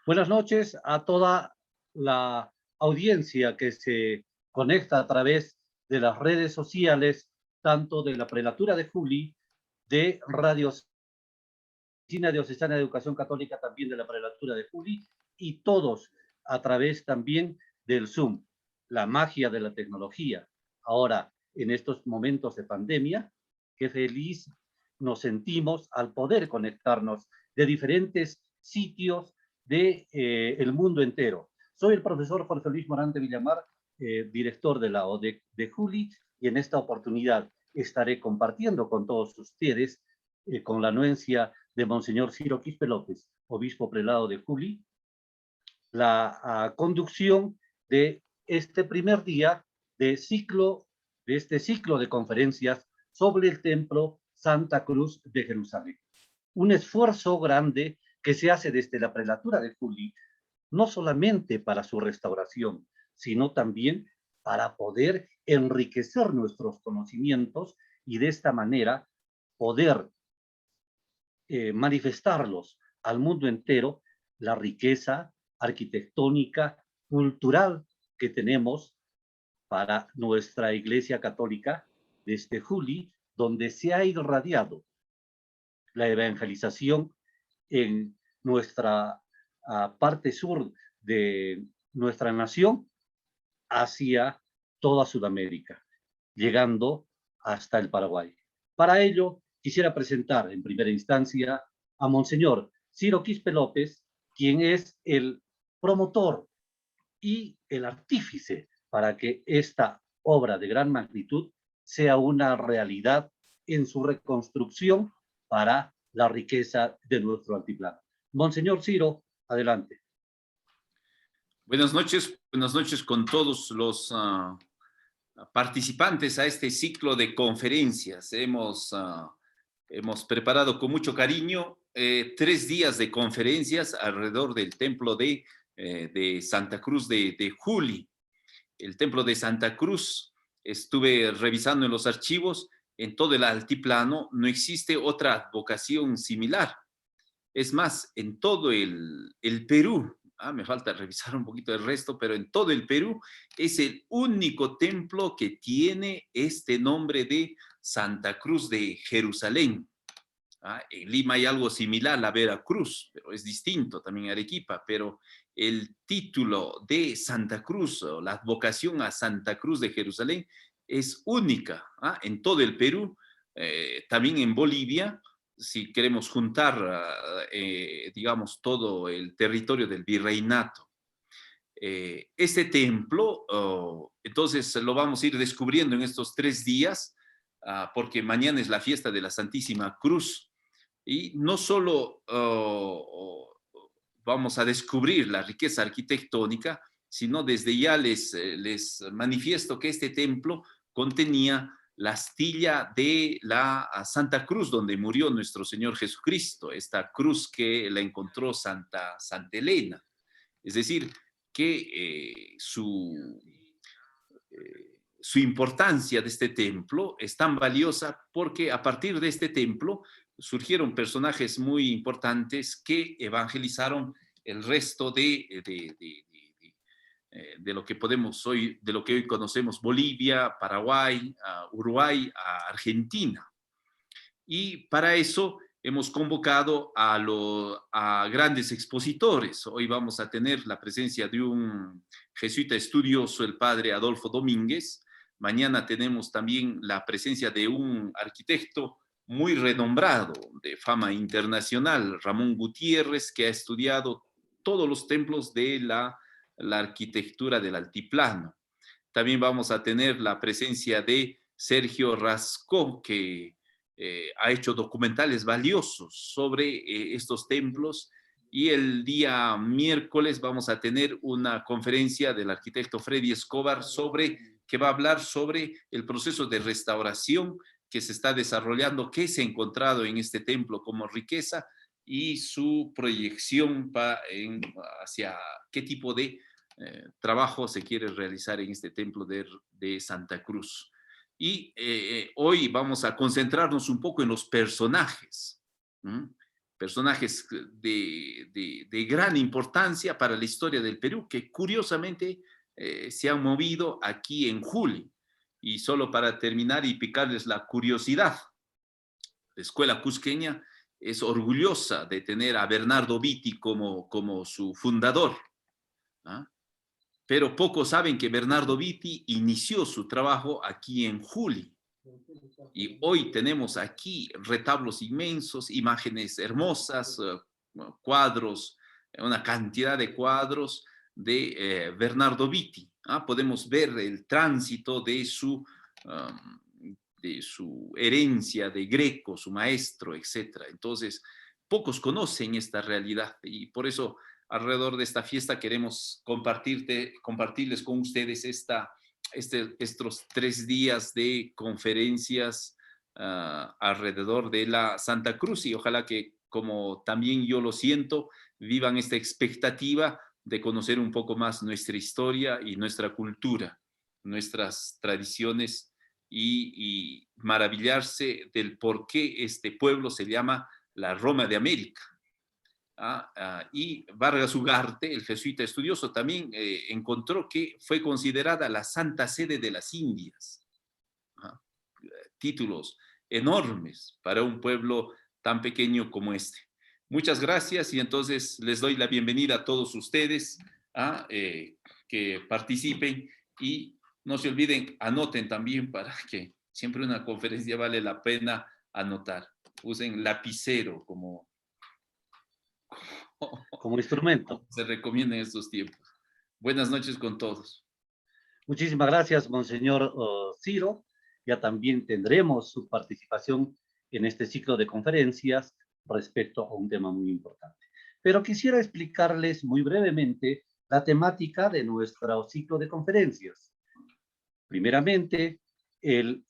Buenas noches a toda la audiencia que se conecta a través de las redes sociales, tanto de la Prelatura de Juli, de Radio Cina Diocesana de Educación Católica, también de la Prelatura de Juli, y todos a través también del Zoom, la magia de la tecnología. Ahora, en estos momentos de pandemia, qué feliz nos sentimos al poder conectarnos de diferentes sitios de el mundo entero. Soy el profesor Jorge Luis Morante Villamar, director de la ODEC de Juli, y en esta oportunidad estaré compartiendo con todos ustedes, con la anuencia de Monseñor Ciro Quispe López, obispo prelado de Juli, la conducción de este primer día de este ciclo de conferencias sobre el templo Santa Cruz de Jerusalén. Un esfuerzo grande que se hace desde la prelatura de Juli, no solamente para su restauración, sino también para poder enriquecer nuestros conocimientos y de esta manera poder manifestarlos al mundo entero, la riqueza arquitectónica, cultural que tenemos para nuestra Iglesia Católica desde Juli, donde se ha irradiado la evangelización en nuestra parte sur de nuestra nación hacia toda Sudamérica, llegando hasta el Paraguay. Para ello, quisiera presentar en primera instancia a Monseñor Ciro Quispe López, quien es el promotor y el artífice para que esta obra de gran magnitud sea una realidad en su reconstrucción para la riqueza de nuestro altiplano. Monseñor Ciro, adelante. Buenas noches con todos los participantes a este ciclo de conferencias. Hemos preparado con mucho cariño 3 días de conferencias alrededor del templo de Santa Cruz de Juli. El templo de Santa Cruz, estuve revisando en los archivos, en todo el altiplano no existe otra advocación similar. Es más, en todo el Perú, me falta revisar un poquito el resto, pero en todo el Perú es el único templo que tiene este nombre de Santa Cruz de Jerusalén. En Lima hay algo similar, la Veracruz, pero es distinto, también Arequipa, pero el título de Santa Cruz, o la advocación a Santa Cruz de Jerusalén, es única en todo el Perú, también en Bolivia, si queremos juntar, digamos, todo el territorio del virreinato. Este templo, entonces lo vamos a ir descubriendo en estos 3 días, porque mañana es la fiesta de la Santísima Cruz. Y no solo vamos a descubrir la riqueza arquitectónica, sino desde ya les manifiesto que este templo contenía la astilla de la Santa Cruz, donde murió nuestro Señor Jesucristo, esta cruz que la encontró Santa Elena. Es decir, que su importancia de este templo es tan valiosa porque a partir de este templo surgieron personajes muy importantes que evangelizaron el resto de lo que podemos hoy, de lo que hoy conocemos, Bolivia, Paraguay, Uruguay, Argentina. Y para eso hemos convocado a grandes expositores. Hoy vamos a tener la presencia de un jesuita estudioso, el padre Adolfo Domínguez. Mañana tenemos también la presencia de un arquitecto muy renombrado, de fama internacional, Ramón Gutiérrez, que ha estudiado todos los templos de la arquitectura del altiplano. También vamos a tener la presencia de Sergio Rascó, que ha hecho documentales valiosos sobre estos templos. Y el día miércoles vamos a tener una conferencia del arquitecto Freddy Escobar que va a hablar sobre el proceso de restauración que se está desarrollando, qué se ha encontrado en este templo como riqueza y su proyección hacia qué tipo de trabajo se quiere realizar en este templo de Santa Cruz. Y hoy vamos a concentrarnos un poco en los personajes. personajes de gran importancia para la historia del Perú, que curiosamente se han movido aquí en Juli. Y solo para terminar y picarles la curiosidad, la escuela cusqueña es orgullosa de tener a Bernardo Vitti como su fundador, ¿ah? Pero pocos saben que Bernardo Vitti inició su trabajo aquí en Juli. Y hoy tenemos aquí retablos inmensos, imágenes hermosas, cuadros, una cantidad de cuadros de Bernardo Vitti. ¿Ah? Podemos ver el tránsito de su herencia de Greco, su maestro, etc. Entonces, pocos conocen esta realidad y por eso alrededor de esta fiesta queremos compartirles con ustedes estos 3 días de conferencias alrededor de la Santa Cruz y ojalá que, como también yo lo siento, vivan esta expectativa de conocer un poco más nuestra historia y nuestra cultura, nuestras tradiciones y maravillarse del por qué este pueblo se llama la Roma de América. Y Vargas Ugarte, el jesuita estudioso, también encontró que fue considerada la Santa Sede de las Indias. Títulos enormes para un pueblo tan pequeño como este. Muchas gracias y entonces les doy la bienvenida a todos ustedes que participen y no se olviden, anoten también para que siempre una conferencia vale la pena anotar. Usen lapicero como instrumento. se recomienda en estos tiempos. Buenas noches con todos. Muchísimas gracias, Monseñor Ciro. Ya también tendremos su participación en este ciclo de conferencias respecto a un tema muy importante. Pero quisiera explicarles muy brevemente la temática de nuestro ciclo de conferencias. Primeramente, el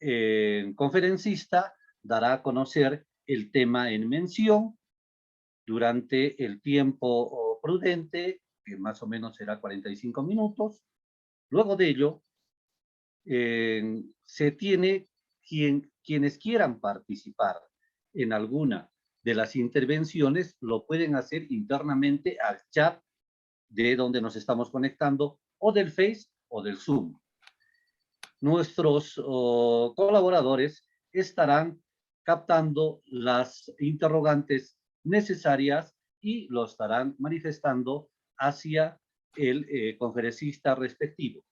conferencista dará a conocer el tema en mención durante el tiempo prudente, que más o menos será 45 minutos. Luego de ello, se tiene quienes quieran participar en alguna de las intervenciones, lo pueden hacer internamente al chat de donde nos estamos conectando, o del Face o del Zoom. Nuestros colaboradores estarán captando las interrogantes necesarias y lo estarán manifestando hacia el conferencista respectivo.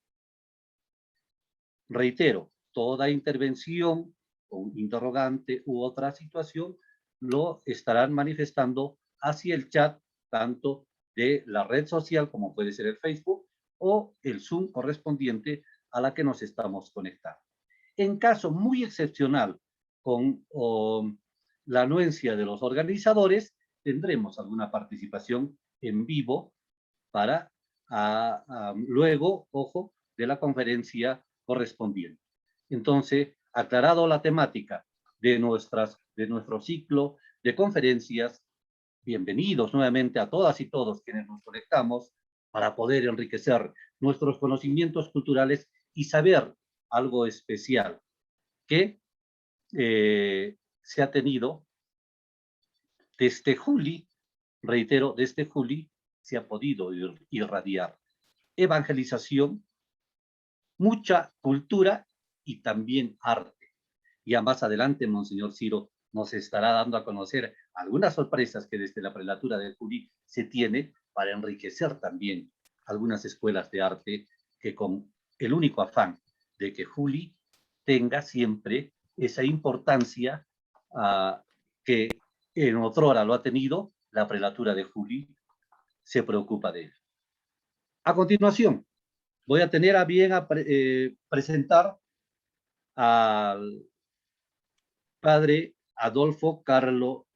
Reitero, toda intervención o interrogante u otra situación lo estarán manifestando hacia el chat, tanto de la red social como puede ser el Facebook o el Zoom correspondiente a la que nos estamos conectando. En caso muy excepcional, con la anuencia de los organizadores, tendremos alguna participación en vivo para luego, ojo, de la conferencia correspondiente. Entonces, aclarado la temática de nuestro ciclo de conferencias, bienvenidos nuevamente a todas y todos quienes nos conectamos para poder enriquecer nuestros conocimientos culturales y saber algo especial que se ha tenido desde Juli, reitero, desde Juli se ha podido irradiar evangelización, mucha cultura y también arte. Ya más adelante, Monseñor Ciro nos estará dando a conocer algunas sorpresas que desde la prelatura de Juli se tiene para enriquecer también algunas escuelas de arte que con el único afán de que Juli tenga siempre esa importancia que en otrora lo ha tenido, la prelatura de Juli se preocupa de él. A continuación, voy a tener a bien presentar al padre Adolfo Carlo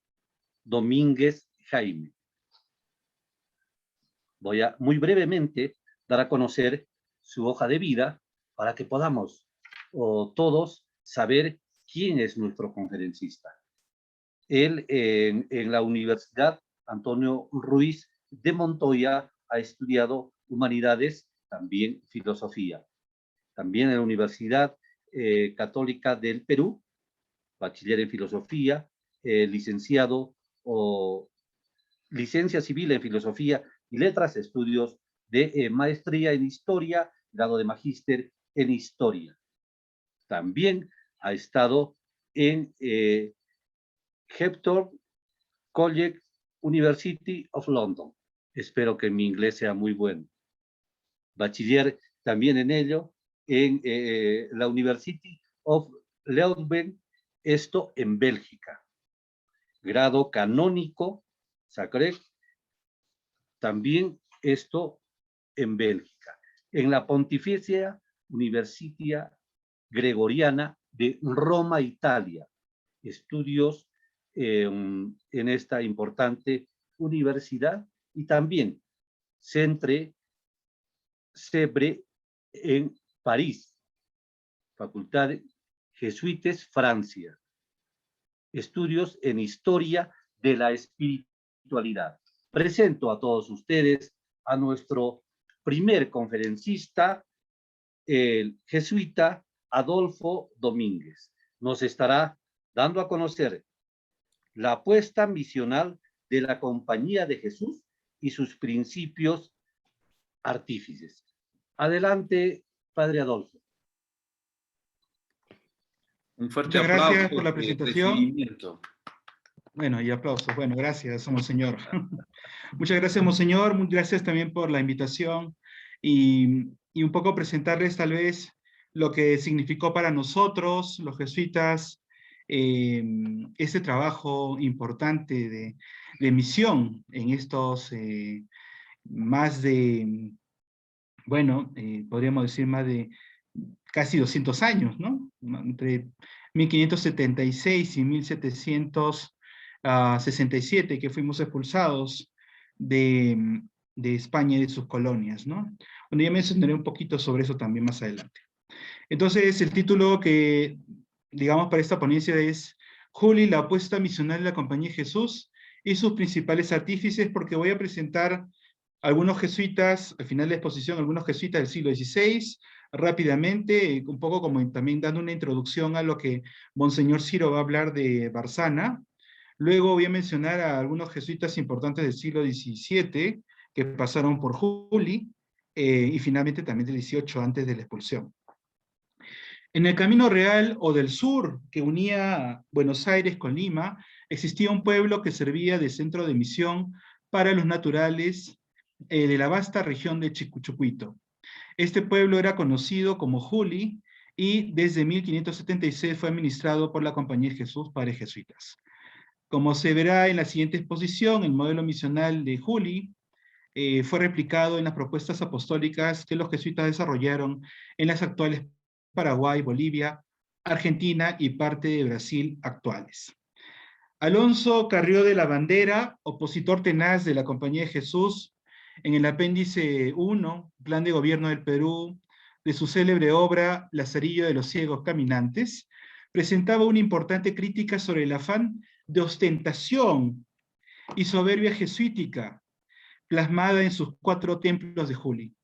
Domínguez Jaime. Voy a muy brevemente dar a conocer su hoja de vida para que podamos todos saber quién es nuestro conferencista. Él en la Universidad Antonio Ruiz de Montoya ha estudiado humanidades, también filosofía. También en la Universidad Católica del Perú, bachiller en filosofía, licenciado licencia civil en Filosofía y Letras, estudios de maestría en Historia, grado de magíster en Historia. También ha estado en Hepburn College, University of London. Espero que mi inglés sea muy bueno. Bachiller también en ello, en la University of Leuven, esto en Bélgica. Grado canónico, sacré, también esto en Bélgica. En la Pontificia Università Gregoriana de Roma, Italia. Estudios en esta importante universidad, y también Centre Sèvres en París, Facultad Jesuites, Francia. Estudios en Historia de la Espiritualidad. Presento a todos ustedes a nuestro primer conferencista, el jesuita Adolfo Domínguez. Nos estará dando a conocer la apuesta misional de la Compañía de Jesús y sus principios artífices. Adelante, Padre Adolfo. Un fuerte Muchas aplauso gracias por la presentación. recibimiento. Bueno, y aplausos. Bueno, gracias, monseñor. Muchas gracias, monseñor. Muchas gracias también por la invitación y un poco presentarles tal vez lo que significó para nosotros, los jesuitas, este trabajo importante de misión en estos más de, bueno, podríamos decir más de casi 200 años, ¿no? Entre 1576 y 1767, que fuimos expulsados de España y de sus colonias, ¿no? Bueno, ya mencionaré un poquito sobre eso también más adelante. Entonces, el título que, digamos, para esta ponencia es Juli, la apuesta misional de la Compañía de Jesús y sus principales artífices, porque voy a presentar algunos jesuitas, al final de la exposición, algunos jesuitas del siglo XVI, rápidamente, un poco como también dando una introducción a lo que Monseñor Ciro va a hablar de Barzana. Luego voy a mencionar a algunos jesuitas importantes del siglo XVII que pasaron por Juli, y finalmente también del XVIII antes de la expulsión. En el Camino Real o del Sur, que unía Buenos Aires con Lima, existía un pueblo que servía de centro de misión para los naturales de la vasta región de Chucuito. Este pueblo era conocido como Juli y desde 1576 fue administrado por la Compañía de Jesús Padres Jesuitas. Como se verá en la siguiente exposición, el modelo misional de Juli fue replicado en las propuestas apostólicas que los jesuitas desarrollaron en las actuales Paraguay, Bolivia, Argentina y parte de Brasil actuales. Alonso Carrió de la Bandera, opositor tenaz de la Compañía de Jesús, en el apéndice 1, Plan de Gobierno del Perú, de su célebre obra Lazarillo de los Ciegos Caminantes, presentaba una importante crítica sobre el afán de ostentación y soberbia jesuítica, plasmada en sus 4 templos de Juli.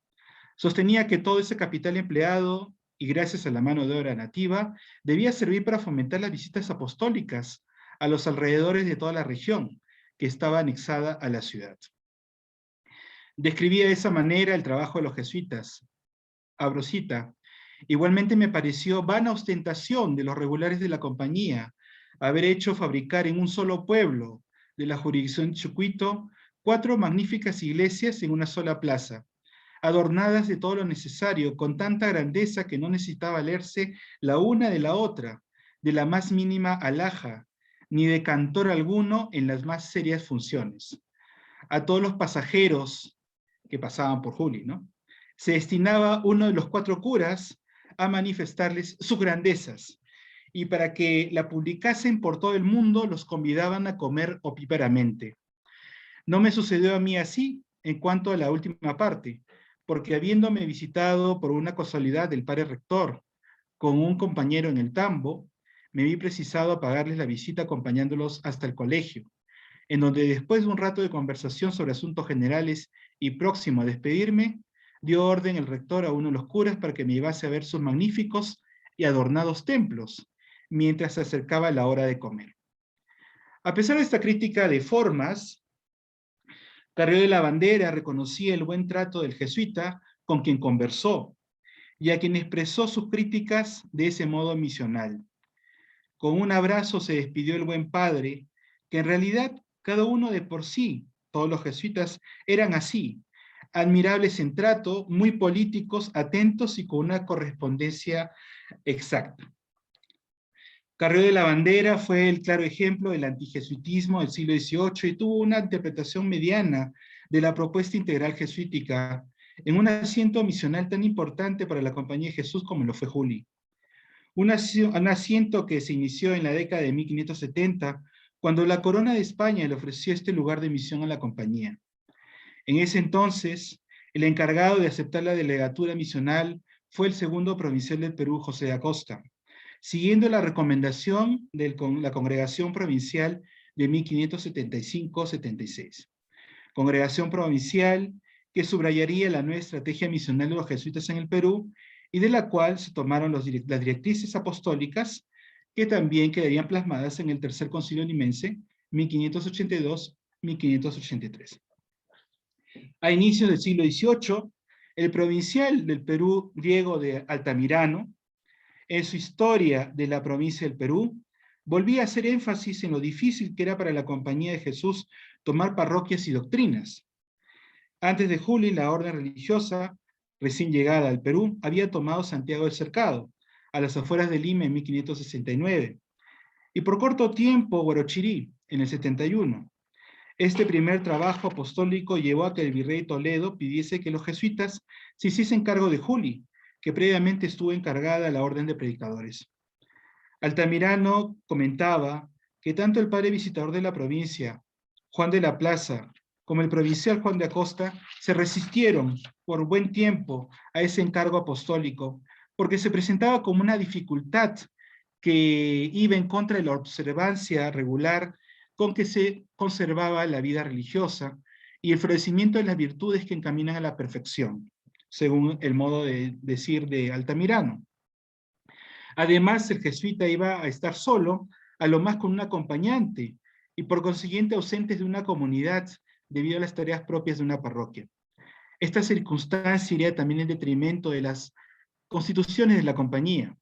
Sostenía que todo ese capital empleado, y gracias a la mano de obra nativa, debía servir para fomentar las visitas apostólicas a los alrededores de toda la región, que estaba anexada a la ciudad. Describía de esa manera el trabajo de los jesuitas. Abro cita: igualmente me pareció vana ostentación de los regulares de la compañía haber hecho fabricar en un solo pueblo de la jurisdicción de Chucuito 4 magníficas iglesias en una sola plaza, adornadas de todo lo necesario, con tanta grandeza que no necesitaba leerse la una de la otra, de la más mínima alhaja, ni de cantor alguno en las más serias funciones. A todos los pasajeros que pasaban por Juli, ¿no?, se destinaba uno de los 4 curas a manifestarles sus grandezas, y para que la publicasen por todo el mundo los convidaban a comer opíparamente. No me sucedió a mí así en cuanto a la última parte, porque habiéndome visitado por una casualidad del padre rector con un compañero en el tambo, me vi precisado a pagarles la visita acompañándolos hasta el colegio, en donde después de un rato de conversación sobre asuntos generales y próximo a despedirme, dio orden el rector a uno de los curas para que me llevase a ver sus magníficos y adornados templos, mientras se acercaba la hora de comer. A pesar de esta crítica de formas, Carrió de la Bandera reconocía el buen trato del jesuita con quien conversó y a quien expresó sus críticas de ese modo misional. Con un abrazo se despidió el buen padre, que en realidad cada uno de por sí, todos los jesuitas eran así, admirables en trato, muy políticos, atentos y con una correspondencia exacta. Carrió de la Bandera fue el claro ejemplo del antijesuitismo del siglo XVIII y tuvo una interpretación mediana de la propuesta integral jesuítica en un asiento misional tan importante para la Compañía de Jesús como lo fue Juli. Un asiento que se inició en la década de 1570, cuando la Corona de España le ofreció este lugar de misión a la Compañía. En ese entonces, el encargado de aceptar la delegatura misional fue el segundo provincial del Perú, José de Acosta, siguiendo la recomendación de la Congregación Provincial de 1575-76. Congregación Provincial que subrayaría la nueva estrategia misional de los jesuitas en el Perú y de la cual se tomaron las directrices apostólicas que también quedarían plasmadas en el Tercer Concilio Limense, 1582-1583. A inicios del siglo XVIII, el provincial del Perú, Diego de Altamirano, en su historia de la provincia del Perú, volvía a hacer énfasis en lo difícil que era para la Compañía de Jesús tomar parroquias y doctrinas. Antes de Juli, la orden religiosa, recién llegada al Perú, había tomado Santiago del Cercado, a las afueras de Lima en 1569, y por corto tiempo Huarochirí, en el 71. Este primer trabajo apostólico llevó a que el virrey Toledo pidiese que los jesuitas se hiciesen cargo de Juli, que previamente estuvo encargada a la orden de predicadores. Altamirano comentaba que tanto el padre visitador de la provincia, Juan de la Plaza, como el provincial Juan de Acosta, se resistieron por buen tiempo a ese encargo apostólico, porque se presentaba como una dificultad que iba en contra de la observancia regular con que se conservaba la vida religiosa y el florecimiento de las virtudes que encaminan a la perfección, según el modo de decir de Altamirano. Además, el jesuita iba a estar solo, a lo más con un acompañante, y por consiguiente ausentes de una comunidad debido a las tareas propias de una parroquia. Esta circunstancia iría también en detrimento de las constituciones de la compañía.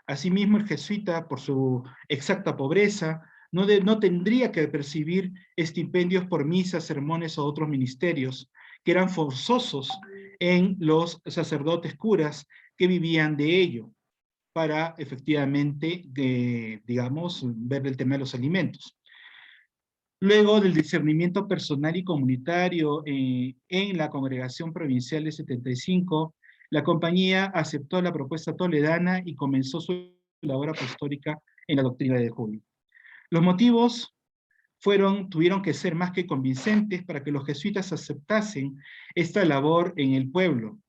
Asimismo, el jesuita, por su exacta pobreza, no tendría que percibir estipendios por misas, sermones o otros ministerios, que eran forzosos en los sacerdotes curas que vivían de ello, para efectivamente, digamos, ver el tema de los alimentos. Luego del discernimiento personal y comunitario en la Congregación Provincial de 75, la compañía aceptó la propuesta toledana y comenzó su labor apostólica en la doctrina de Juli. Los motivos tuvieron que ser más que convincentes para que los jesuitas aceptasen esta labor en el pueblo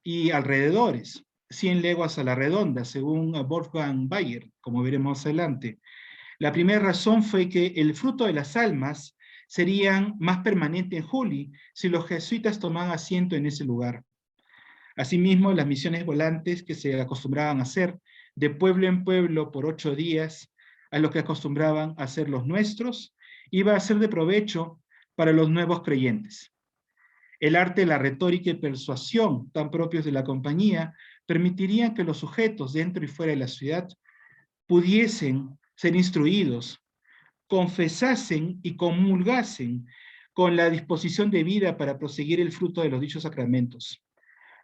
y alrededores, 100 leguas a la redonda, según Wolfgang Bayer, como veremos adelante. La primera razón fue que el fruto de las almas serían más permanentes en Juli si los jesuitas tomaban asiento en ese lugar. Asimismo, las misiones volantes que se acostumbraban a hacer de pueblo en pueblo por 8 días, a lo que acostumbraban a hacer los nuestros, iba a ser de provecho para los nuevos creyentes. El arte, la retórica y persuasión, tan propios de la compañía, permitirían que los sujetos dentro y fuera de la ciudad pudiesen ser instruidos, confesasen y comulgasen con la disposición de vida para proseguir el fruto de los dichos sacramentos.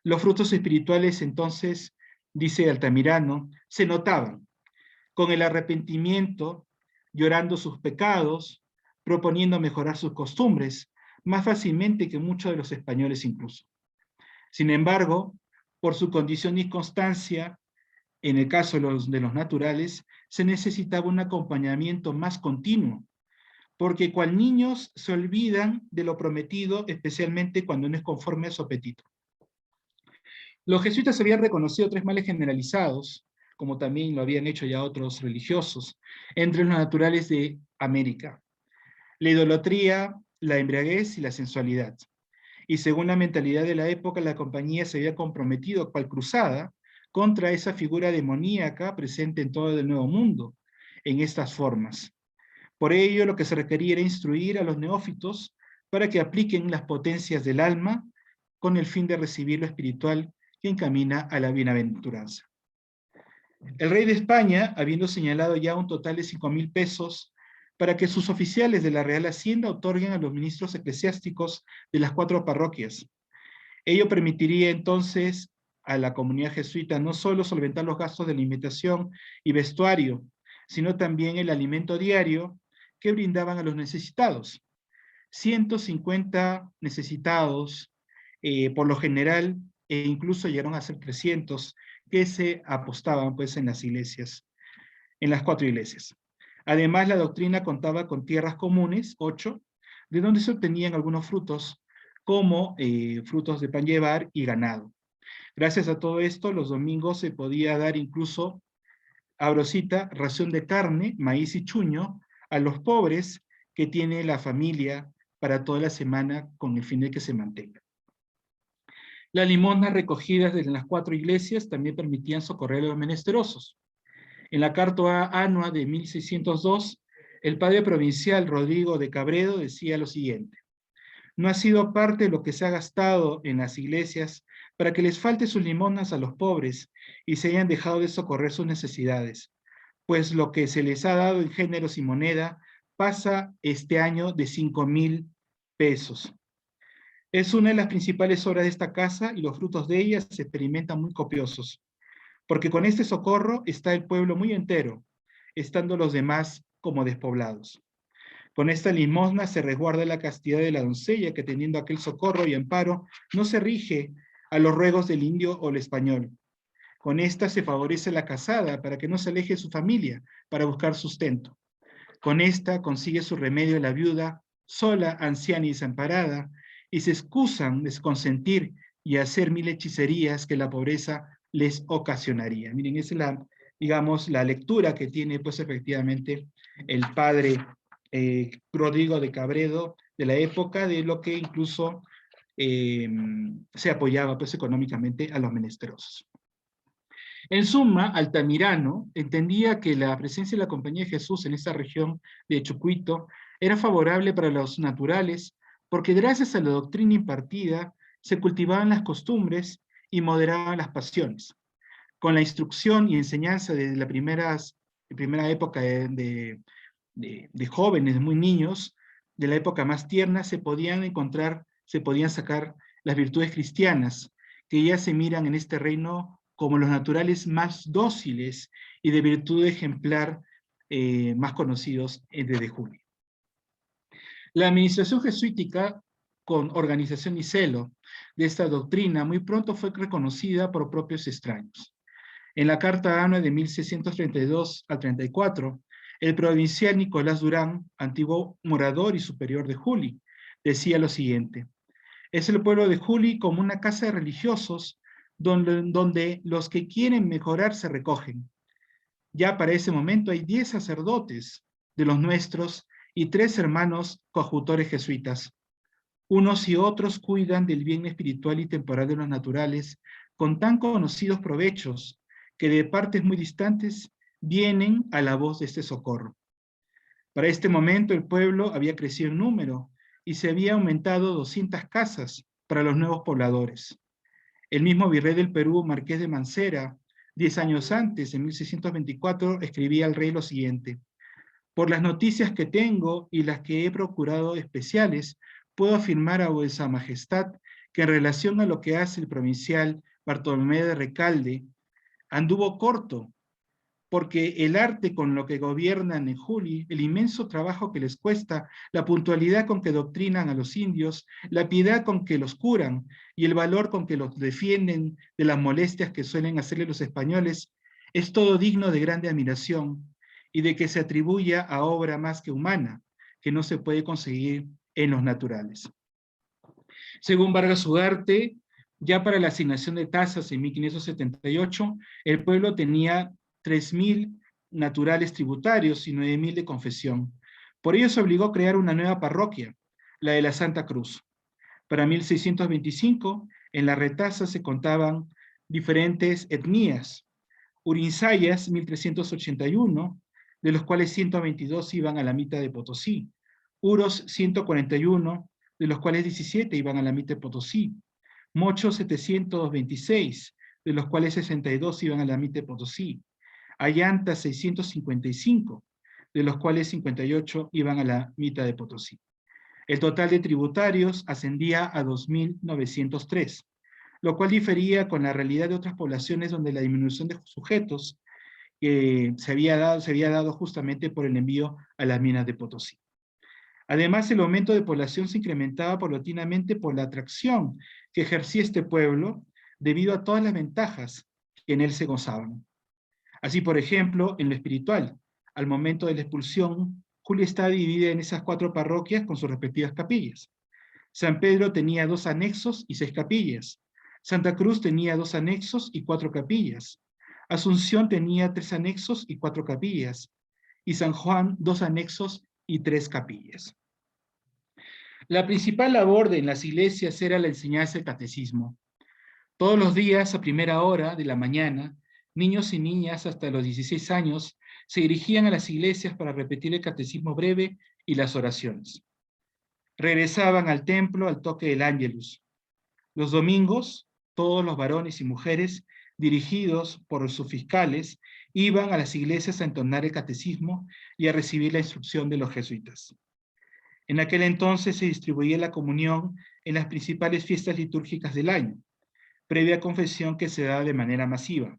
Los frutos espirituales, entonces, dice Altamirano, se notaban con el arrepentimiento, llorando sus pecados, proponiendo mejorar sus costumbres, más fácilmente que muchos de los españoles incluso. Sin embargo, por su condición y constancia, en el caso de los naturales, se necesitaba un acompañamiento más continuo, porque cual niños se olvidan de lo prometido, especialmente cuando no es conforme a su apetito. Los jesuitas habían reconocido 3 males generalizados, como también lo habían hecho ya otros religiosos, entre los naturales de América: la idolatría, la embriaguez y la sensualidad. Y según la mentalidad de la época, la compañía se había comprometido, cual cruzada, contra esa figura demoníaca presente en todo el Nuevo Mundo, en estas formas. Por ello, lo que se requería era instruir a los neófitos para que apliquen las potencias del alma con el fin de recibir lo espiritual que encamina a la bienaventuranza. El rey de España, habiendo señalado ya un total de 5.000 pesos para que sus oficiales de la Real Hacienda otorguen a los ministros eclesiásticos de las 4 parroquias. Ello permitiría entonces a la comunidad jesuita no solo solventar los gastos de alimentación y vestuario, sino también el alimento diario que brindaban a los necesitados. 150 necesitados, por lo general, e incluso llegaron a ser 300, que se apostaban pues en las iglesias, en las 4 iglesias. Además, la doctrina contaba con tierras comunes, 8, de donde se obtenían algunos frutos, como frutos de pan llevar y ganado. Gracias a todo esto, los domingos se podía dar incluso, abro cita, ración de carne, maíz y chuño a los pobres que tiene la familia para toda la semana con el fin de que se mantenga. Las limosnas recogidas de las 4 iglesias también permitían socorrer a los menesterosos. En la carta annua de 1602, el padre provincial Rodrigo de Cabredo decía lo siguiente: no ha sido parte de lo que se ha gastado en las iglesias para que les falte sus limosnas a los pobres y se hayan dejado de socorrer sus necesidades, pues lo que se les ha dado en géneros y moneda pasa este año de 5.000 pesos. Es una de las principales obras de esta casa y los frutos de ella se experimentan muy copiosos, porque con este socorro está el pueblo muy entero, estando los demás como despoblados. Con esta limosna se resguarda la castidad de la doncella que teniendo aquel socorro y amparo no se rige a los ruegos del indio o el español. Con esta se favorece la casada para que no se aleje de su familia para buscar sustento. Con esta consigue su remedio la viuda, sola, anciana y desamparada, y se excusan de consentir y hacer 1000 hechicerías que la pobreza les ocasionaría. Miren, esa es la, digamos, la lectura que tiene pues efectivamente el padre Rodrigo de Cabredo de la época, de lo que incluso se apoyaba pues económicamente a los menesterosos. En suma, Altamirano entendía que la presencia de la Compañía de Jesús en esta región de Chucuito era favorable para los naturales, porque gracias a la doctrina impartida se cultivaban las costumbres y moderaban las pasiones. Con la instrucción y enseñanza de la primera época de jóvenes, muy niños, de la época más tierna, se podían sacar las virtudes cristianas, que ya se miran en este reino como los naturales más dóciles y de virtud ejemplar más conocidos desde Julio. La administración jesuítica, con organización y celo de esta doctrina, muy pronto fue reconocida por propios extraños. En la carta annua de 1632 al 34, el provincial Nicolás Durán, antiguo morador y superior de Juli, decía lo siguiente: es el pueblo de Juli como una casa de religiosos donde los que quieren mejorar se recogen. Ya para ese momento hay 10 sacerdotes de los nuestros y 3 hermanos coadjutores jesuitas. Unos y otros cuidan del bien espiritual y temporal de los naturales con tan conocidos provechos que de partes muy distantes vienen a la voz de este socorro. Para este momento el pueblo había crecido en número y se había aumentado 200 casas para los nuevos pobladores. El mismo virrey del Perú, Marqués de Mancera, 10 años antes, en 1624, escribía al rey lo siguiente: por las noticias que tengo y las que he procurado especiales, puedo afirmar a vuesa majestad que en relación a lo que hace el provincial Bartolomé de Recalde, anduvo corto, porque el arte con lo que gobiernan en Juli, el inmenso trabajo que les cuesta, la puntualidad con que doctrinan a los indios, la piedad con que los curan y el valor con que los defienden de las molestias que suelen hacerle los españoles, es todo digno de grande admiración y de que se atribuya a obra más que humana, que no se puede conseguir en los naturales. Según Vargas Ugarte, ya para la asignación de tasas en 1578, el pueblo tenía 3.000 naturales tributarios y 9.000 de confesión. Por ello se obligó a crear una nueva parroquia, la de la Santa Cruz. Para 1625, en la retasa se contaban diferentes etnias. Urinsayas, 1381, de los cuales 122 iban a la mitad de Potosí. Uros, 141, de los cuales 17 iban a la MIT de Potosí. Mocho 726, de los cuales 62 iban a la MIT de Potosí. Ayanta 655, de los cuales 58 iban a la MIT de Potosí. El total de tributarios ascendía a 2.903, lo cual difería con la realidad de otras poblaciones donde la disminución de sujetos se había dado justamente por el envío a las minas de Potosí. Además, el aumento de población se incrementaba paulatinamente por la atracción que ejercía este pueblo debido a todas las ventajas que en él se gozaban. Así, por ejemplo, en lo espiritual, al momento de la expulsión, Julia está dividida en esas 4 parroquias con sus respectivas capillas. San Pedro tenía 2 anexos y 6 capillas. Santa Cruz tenía 2 anexos y 4 capillas. Asunción tenía 3 anexos y 4 capillas. Y San Juan 2 anexos y 3 capillas. La principal labor en las iglesias era la enseñanza del catecismo. Todos los días, a primera hora de la mañana, niños y niñas hasta los 16 años se dirigían a las iglesias para repetir el catecismo breve y las oraciones. Regresaban al templo al toque del ángelus. Los domingos, todos los varones y mujeres, dirigidos por sus fiscales, iban a las iglesias a entonar el catecismo y a recibir la instrucción de los jesuitas. En aquel entonces se distribuía la comunión en las principales fiestas litúrgicas del año, previa confesión que se daba de manera masiva.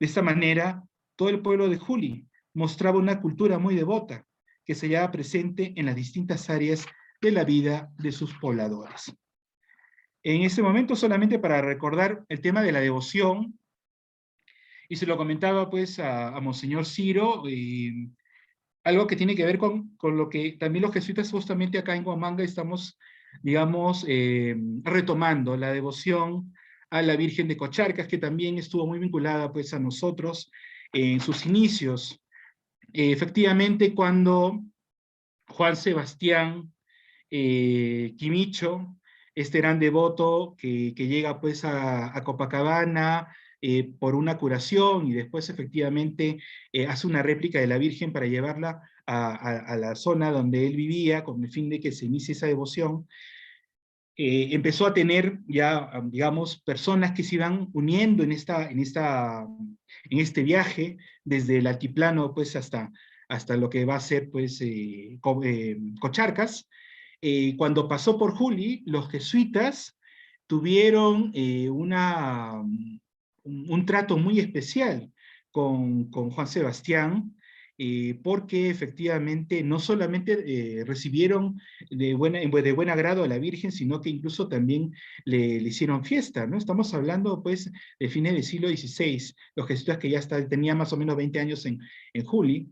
De esta manera, todo el pueblo de Juli mostraba una cultura muy devota que se hallaba presente en las distintas áreas de la vida de sus pobladores. En este momento, solamente para recordar el tema de la devoción, y se lo comentaba pues a Monseñor Ciro, algo que tiene que ver con lo que también los jesuitas justamente acá en Huamanga estamos, digamos, retomando, la devoción a la Virgen de Cocharcas, que también estuvo muy vinculada pues a nosotros en sus inicios. Efectivamente, cuando Juan Sebastián Quimicho, este gran devoto que llega pues a Copacabana por una curación y después efectivamente hace una réplica de la Virgen para llevarla a la zona donde él vivía con el fin de que se inicie esa devoción. Empezó a tener ya, digamos, personas que se iban uniendo en este viaje, desde el altiplano pues hasta lo que va a ser pues Cocharcas. Cuando pasó por Juli, los jesuitas tuvieron un trato muy especial con Juan Sebastián, porque efectivamente no solamente recibieron de buen agrado a la Virgen, sino que incluso también le hicieron fiesta, ¿no? Estamos hablando pues de fines del siglo XVI, los jesuitas que ya tenían más o menos 20 años en Juli,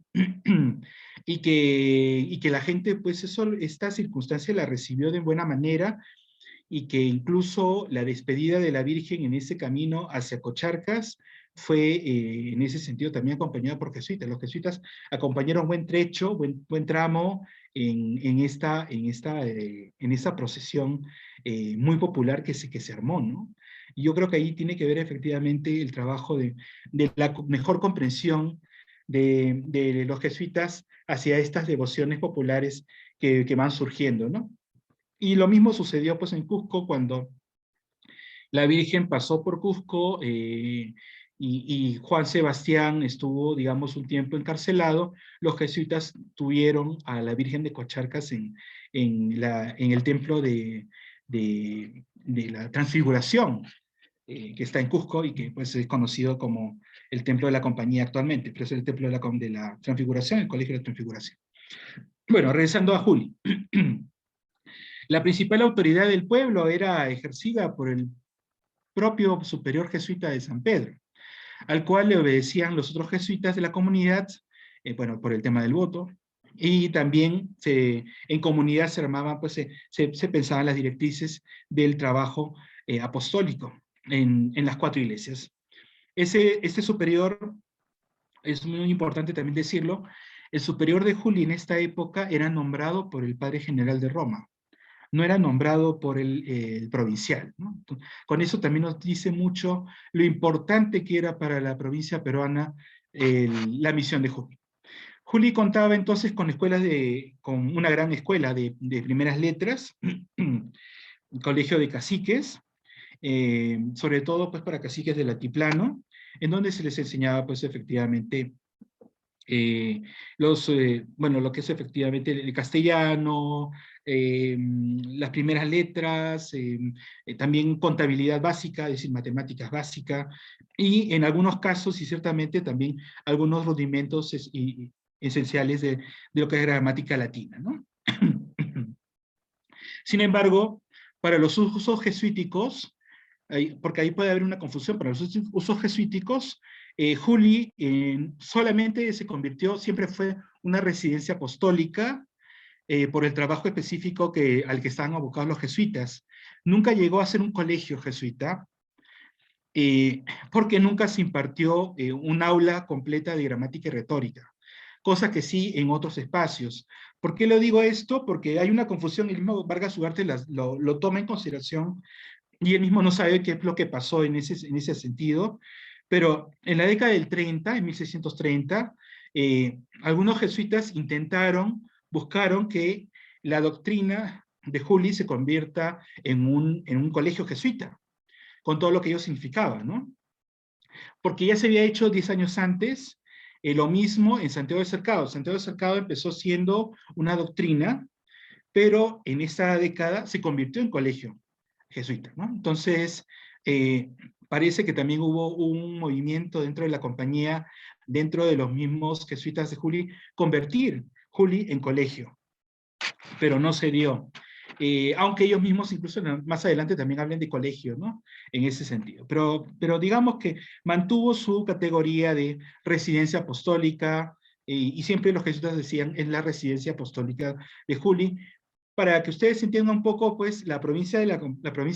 y que la gente pues esta circunstancia la recibió de buena manera, y que incluso la despedida de la Virgen en ese camino hacia Cocharcas fue en ese sentido también acompañada por jesuitas. Los jesuitas acompañaron buen trecho, buen tramo en esta procesión muy popular que se armó, ¿no? Y yo creo que ahí tiene que ver efectivamente el trabajo de la mejor comprensión de los jesuitas hacia estas devociones populares que van surgiendo, ¿no? Y lo mismo sucedió pues en Cusco cuando la Virgen pasó por Cusco y Juan Sebastián estuvo, digamos, un tiempo encarcelado. Los jesuitas tuvieron a la Virgen de Cocharcas en el templo de la Transfiguración, que está en Cusco y que pues es conocido como el templo de la Compañía actualmente, pero es el templo de la Transfiguración, el Colegio de la Transfiguración. Bueno, regresando a Juli. La principal autoridad del pueblo era ejercida por el propio superior jesuita de San Pedro, al cual le obedecían los otros jesuitas de la comunidad, bueno, por el tema del voto, y también en comunidad se armaban, pues se pensaban las directrices del trabajo apostólico en las 4 iglesias. Este superior, es muy importante también decirlo, el superior de Juli en esta época era nombrado por el padre general de Roma, no era nombrado por el provincial, ¿no? Con eso también nos dice mucho lo importante que era para la provincia peruana la misión de Juli. Juli contaba entonces con con una gran escuela de primeras letras, un colegio de caciques, sobre todo pues para caciques del altiplano, en donde se les enseñaba pues efectivamente bueno, lo que es efectivamente el castellano, las primeras letras, también contabilidad básica, es decir, matemáticas básicas, y en algunos casos, y ciertamente también algunos rudimentos esenciales de lo que es gramática latina, ¿no? Sin embargo, para los usos jesuíticos, porque ahí puede haber una confusión, para los usos jesuíticos, Juli solamente se convirtió, siempre fue una residencia apostólica por el trabajo específico al que estaban abocados los jesuitas. Nunca llegó a ser un colegio jesuita, porque nunca se impartió un aula completa de gramática y retórica, cosa que sí en otros espacios. ¿Por qué lo digo esto? Porque hay una confusión, el mismo Vargas Ugarte lo toma en consideración, y él mismo no sabe qué es lo que pasó en ese sentido, pero en la década del 30, en 1630, algunos jesuitas buscaron que la doctrina de Juli se convierta en un colegio jesuita, con todo lo que ello significaba, ¿no? Porque ya se había hecho 10 años antes lo mismo en Santiago de Cercado. Santiago de Cercado empezó siendo una doctrina, pero en esta década se convirtió en colegio jesuita, ¿no? Entonces, parece que también hubo un movimiento dentro de la compañía, dentro de los mismos jesuitas de Juli, convertir Juli en colegio, pero no se dio. Aunque ellos mismos incluso más adelante también hablen de colegio, ¿no? En ese sentido. Pero digamos que mantuvo su categoría de residencia apostólica, y siempre los jesuitas decían es la residencia apostólica de Juli. Para que ustedes entiendan un poco, pues la provincia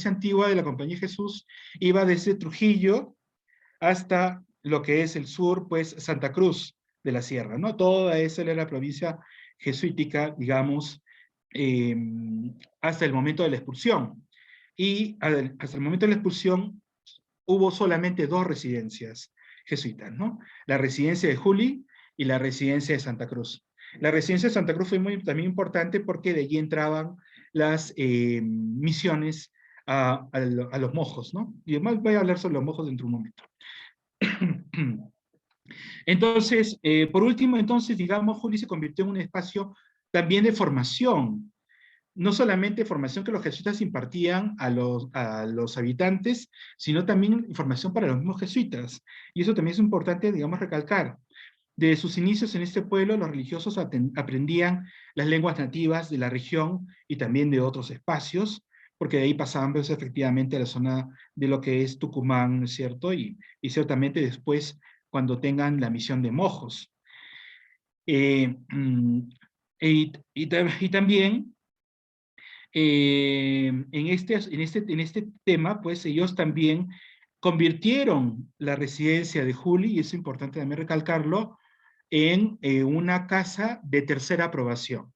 antigua de la Compañía de Jesús iba desde Trujillo hasta lo que es el sur, pues Santa Cruz de la Sierra, ¿no? Toda esa era la provincia jesuítica, digamos, eh, hasta el momento de la expulsión. Y hasta el momento de la expulsión hubo solamente 2 residencias jesuitas, ¿no? La residencia de Juli y la residencia de Santa Cruz. La residencia de Santa Cruz fue también importante porque de allí entraban las misiones a los mojos, ¿no? Y además voy a hablar sobre los mojos dentro de un momento. Entonces, por último, entonces, digamos, Juli se convirtió en un espacio también de formación, no solamente formación que los jesuitas impartían a los habitantes, sino también información para los mismos jesuitas. Y eso también es importante, digamos, recalcar. Desde sus inicios en este pueblo, los religiosos aprendían las lenguas nativas de la región y también de otros espacios, porque de ahí pasaban pues, efectivamente a la zona de lo que es Tucumán, ¿no es cierto? Y ciertamente después, cuando tengan la misión de Mojos. Y también, en este tema, pues ellos también convirtieron la residencia de Juli, y es importante también recalcarlo, en una casa de tercera aprobación.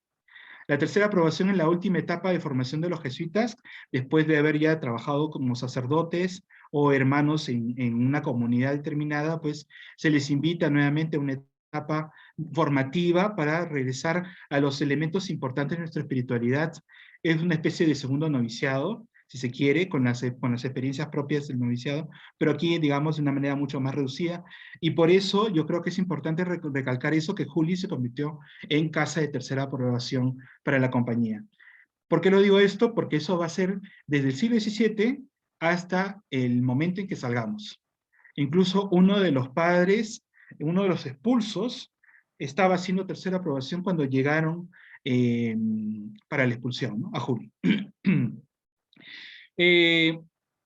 La tercera aprobación en la última etapa de formación de los jesuitas, después de haber ya trabajado como sacerdotes o hermanos en una comunidad determinada, pues se les invita nuevamente a una etapa formativa para regresar a los elementos importantes de nuestra espiritualidad. Es una especie de segundo noviciado, si se quiere, con las experiencias propias del noviciado, pero aquí, digamos, de una manera mucho más reducida, y por eso yo creo que es importante recalcar eso, que Juli se convirtió en casa de tercera aprobación para la compañía. ¿Por qué lo digo esto? Porque eso va a ser desde el siglo XVII hasta el momento en que salgamos. Incluso uno de los padres, uno de los expulsos, estaba haciendo tercera aprobación cuando llegaron para la expulsión, ¿no? A Juli.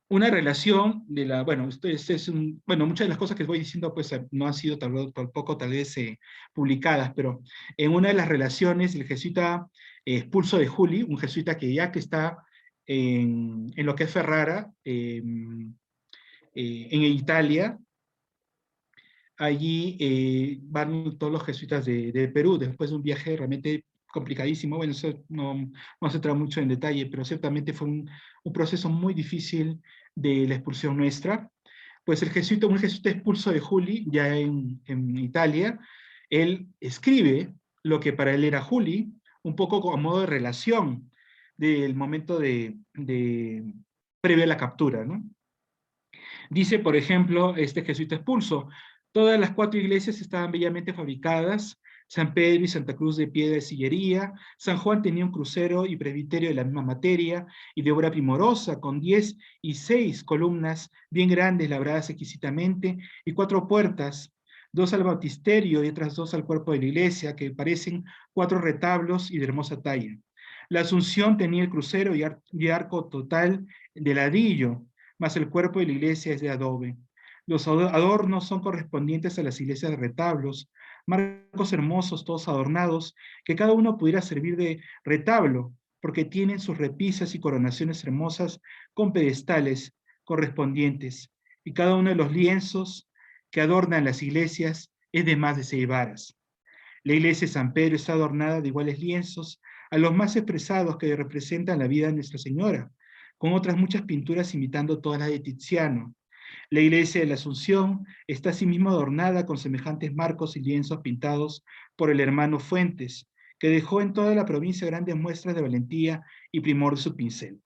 Una relación de la, bueno, bueno, muchas de las cosas que voy diciendo pues no han sido tampoco tal vez publicadas, pero en una de las relaciones el jesuita expulso de Juli, un jesuita que está en lo que es Ferrara, en Italia, allí van todos los jesuitas de Perú, después de un viaje realmente complicadísimo. Bueno, eso no se trae mucho en detalle, pero ciertamente fue un proceso muy difícil de la expulsión nuestra. Pues un jesuita expulso de Juli, ya en Italia, él escribe lo que para él era Juli, un poco como modo de relación del momento previo a la captura, ¿no? Dice, por ejemplo, este jesuita expulso, todas las 4 iglesias estaban bellamente fabricadas, San Pedro y Santa Cruz de piedra de sillería, San Juan tenía un crucero y presbiterio de la misma materia y de obra primorosa, con 10 y 6 columnas bien grandes, labradas exquisitamente, y 4 puertas, 2 al baptisterio y otras 2 al cuerpo de la iglesia, que parecen 4 retablos y de hermosa talla. La Asunción tenía el crucero y arco total de ladrillo, mas el cuerpo de la iglesia es de adobe. Los adornos son correspondientes a las iglesias de retablos, marcos hermosos, todos adornados, que cada uno pudiera servir de retablo, porque tienen sus repisas y coronaciones hermosas con pedestales correspondientes, y cada uno de los lienzos que adornan las iglesias es de más de 6 varas. La iglesia de San Pedro está adornada de iguales lienzos a los más expresados que representan la vida de Nuestra Señora, con otras muchas pinturas imitando todas las de Tiziano. La iglesia de la Asunción está asimismo adornada con semejantes marcos y lienzos pintados por el hermano Fuentes, que dejó en toda la provincia grandes muestras de valentía y primor de su pincel.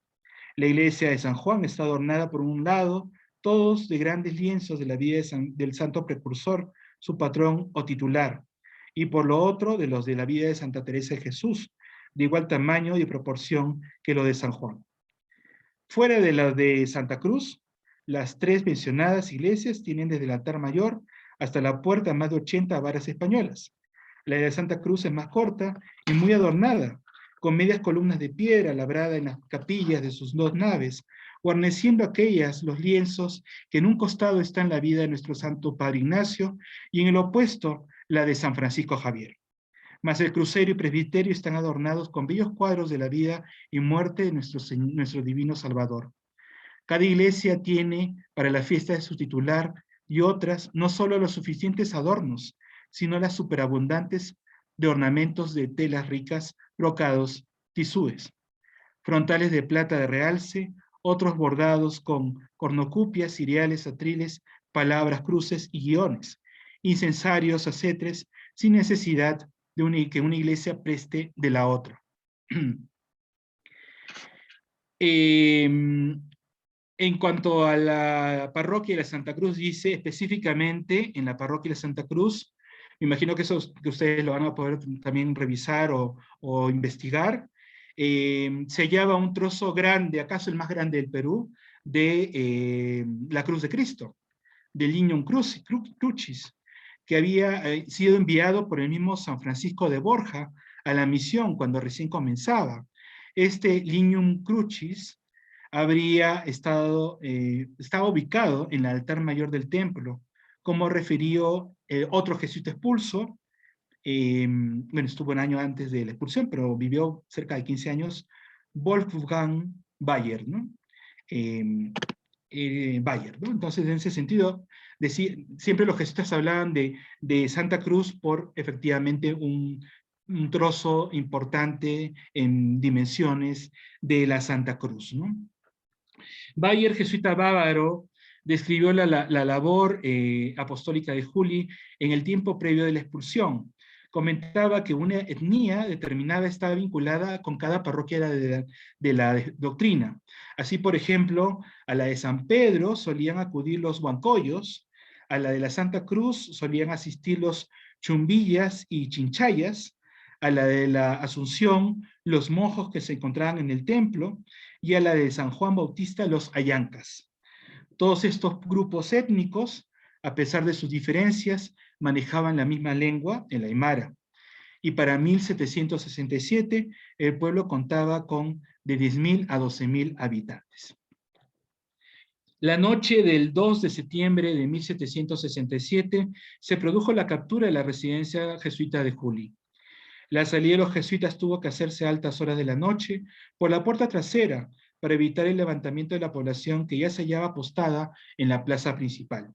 La iglesia de San Juan está adornada por un lado, todos de grandes lienzos de la vida del santo precursor, su patrón o titular, y por lo otro de los de la vida de Santa Teresa de Jesús, de igual tamaño y proporción que lo de San Juan. Fuera de la de Santa Cruz, las 3 mencionadas iglesias tienen desde el altar mayor hasta la puerta más de 80 varas españolas. La de Santa Cruz es más corta y muy adornada, con medias columnas de piedra labrada en las capillas de sus 2 naves, guarneciendo aquellas los lienzos que en un costado están la vida de nuestro santo Padre Ignacio y en el opuesto la de San Francisco Javier. Mas el crucero y presbiterio están adornados con bellos cuadros de la vida y muerte de nuestro divino Salvador. Cada iglesia tiene para la fiesta de su titular y otras no solo los suficientes adornos, sino las superabundantes de ornamentos de telas ricas, brocados, tisúes, frontales de plata de realce, otros bordados con cornucopias, ciriales, atriles, palabras, cruces y guiones, incensarios, acetres, sin necesidad de que una iglesia preste de la otra. En cuanto a la parroquia de la Santa Cruz, dice específicamente en la parroquia de la Santa Cruz, me imagino que eso que ustedes lo van a poder también revisar o investigar, se hallaba un trozo grande, acaso el más grande del Perú, de la Cruz de Cristo, del Lignum Crucis, que había sido enviado por el mismo San Francisco de Borja a la misión cuando recién comenzaba. Este Lignum Crucis estaba ubicado en el altar mayor del templo, como refirió otro jesuita expulso, bueno, estuvo un año antes de la expulsión, pero vivió cerca de 15 años, Wolfgang Bayer, ¿no? Bayer, ¿no? Entonces, en ese sentido, siempre los jesuitas hablaban de Santa Cruz por efectivamente un trozo importante en dimensiones de la Santa Cruz, ¿no? Bayer, jesuita bávaro, describió la labor apostólica de Juli en el tiempo previo de la expulsión. Comentaba que una etnia determinada estaba vinculada con cada parroquia de la doctrina. Así, por ejemplo, a la de San Pedro solían acudir los huancoyos, a la de la Santa Cruz solían asistir los chumbillas y chinchayas, a la de la Asunción los monjos que se encontraban en el templo, y a la de San Juan Bautista los ayancas. Todos estos grupos étnicos, a pesar de sus diferencias, manejaban la misma lengua, el aymara. Y para 1767, el pueblo contaba con de 10.000 a 12.000 habitantes. La noche del 2 de septiembre de 1767 se produjo la captura de la residencia jesuita de Juli. La salida de los jesuitas tuvo que hacerse a altas horas de la noche por la puerta trasera para evitar el levantamiento de la población que ya se hallaba apostada en la plaza principal.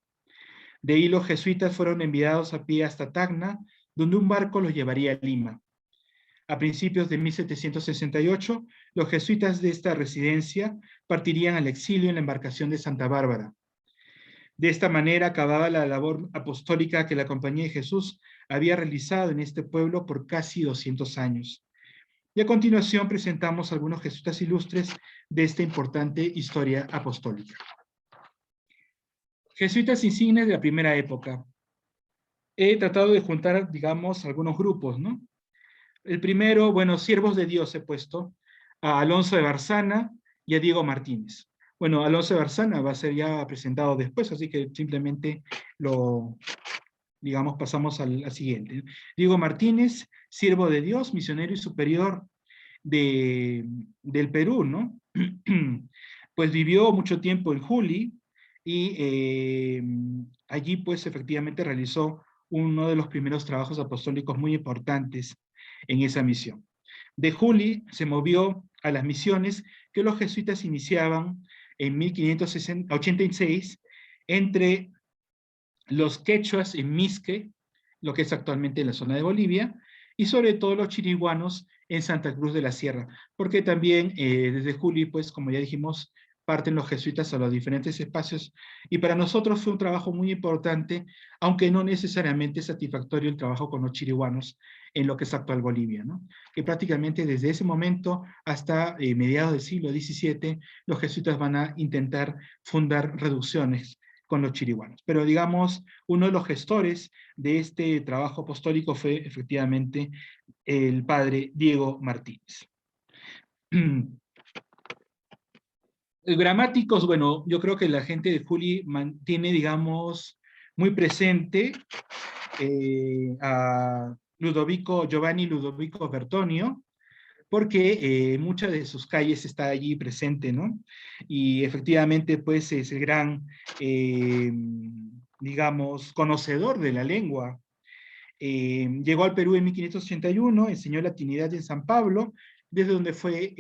De ahí los jesuitas fueron enviados a pie hasta Tacna, donde un barco los llevaría a Lima. A principios de 1768, los jesuitas de esta residencia partirían al exilio en la embarcación de Santa Bárbara. De esta manera acababa la labor apostólica que la Compañía de Jesús había realizado en este pueblo por casi 200 años. Y a continuación presentamos algunos jesuitas ilustres de esta importante historia apostólica. Jesuitas insignes de la primera época. He tratado de juntar, digamos, algunos grupos, ¿no? El primero, bueno, siervos de Dios he puesto, a Alonso de Barzana y a Diego Martínez. Bueno, Alonso de Barzana va a ser ya presentado después, así que simplemente lo, digamos, pasamos al siguiente. Diego Martínez, siervo de Dios, misionero y superior del Perú, ¿no? Pues vivió mucho tiempo en Juli y allí pues efectivamente realizó uno de los primeros trabajos apostólicos muy importantes en esa misión. De Juli se movió a las misiones que los jesuitas iniciaban en 1586 entre los quechuas en Misque, lo que es actualmente la zona de Bolivia, y sobre todo los chiriguanos en Santa Cruz de la Sierra, porque también desde Juli, pues como ya dijimos, parten los jesuitas a los diferentes espacios, y para nosotros fue un trabajo muy importante, aunque no necesariamente satisfactorio el trabajo con los chiriguanos en lo que es actual Bolivia, ¿no? Que prácticamente desde ese momento hasta mediados del siglo XVII, los jesuitas van a intentar fundar reducciones con los chiriguanos. Pero digamos, uno de los gestores de este trabajo apostólico fue efectivamente el padre Diego Martínez. Gramáticos, bueno, yo creo que la gente de Juli mantiene, digamos, muy presente a Giovanni Ludovico Bertonio, porque muchas de sus calles está allí presente, ¿no? Y efectivamente, pues, es el gran, digamos, conocedor de la lengua. Llegó al Perú en 1581, enseñó latinidad en San Pablo, desde donde fue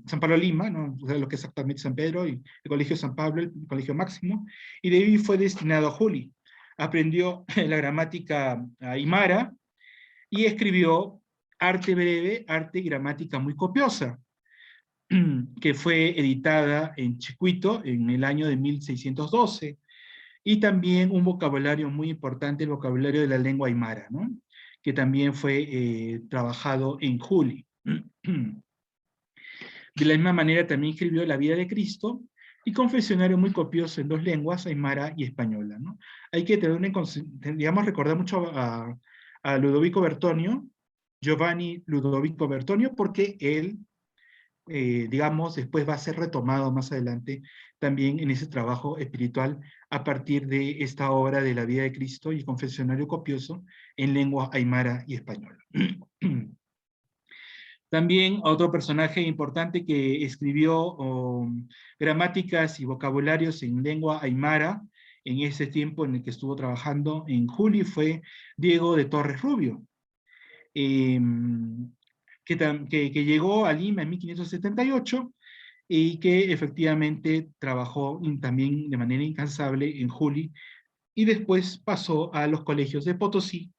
San Pablo Lima, ¿no? O sea, lo que es actualmente San Pedro, y el Colegio San Pablo, el Colegio Máximo, y de ahí fue destinado a Juli. Aprendió la gramática aymara y escribió Arte breve, arte y gramática muy copiosa, que fue editada en Chicuito en el año de 1612, y también un vocabulario muy importante, el vocabulario de la lengua aymara, ¿no? Que también fue trabajado en Juli. De la misma manera también escribió La vida de Cristo y confesionario muy copioso en dos lenguas, aymara y española, ¿no? Hay que tener digamos, recordar mucho a Ludovico Bertonio, Giovanni Ludovico Bertonio, porque él, digamos, después va a ser retomado más adelante también en ese trabajo espiritual a partir de esta obra de la vida de Cristo y confesionario copioso en lengua aymara y española. También otro personaje importante que escribió gramáticas y vocabularios en lengua aymara en ese tiempo en el que estuvo trabajando en Juli fue Diego de Torres Rubio, que llegó a Lima en 1578 y que efectivamente trabajó también de manera incansable en Juli, y después pasó a los colegios de Potosí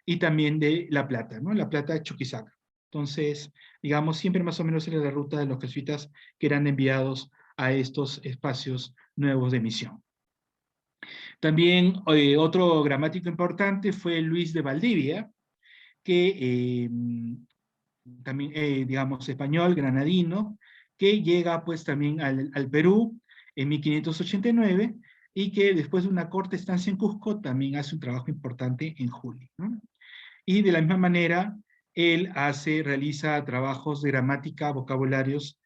y también de La Plata, ¿no? La Plata, Chuquisaca. Entonces, digamos, siempre más o menos era la ruta de los jesuitas que eran enviados a estos espacios nuevos de misión. También otro gramático importante fue Luis de Valdivia, que también, digamos, español, granadino, que llega pues también al Perú en 1589 y que después de una corta estancia en Cusco también hace un trabajo importante en Juli, ¿no? Y de la misma manera, él realiza trabajos de gramática, vocabularios,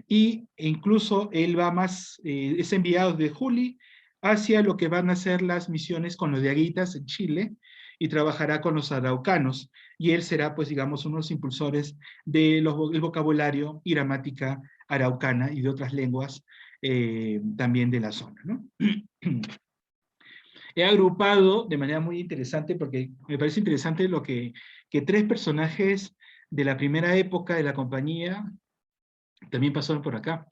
e incluso él va más, es enviado de Juli hacia lo que van a ser las misiones con los diaguitas en Chile, y trabajará con los araucanos, y él será, pues, digamos, uno de los impulsores del vocabulario y gramática araucana y de otras lenguas también de la zona, ¿no? He agrupado de manera muy interesante, porque me parece interesante que tres personajes de la primera época de la compañía también pasaron por acá.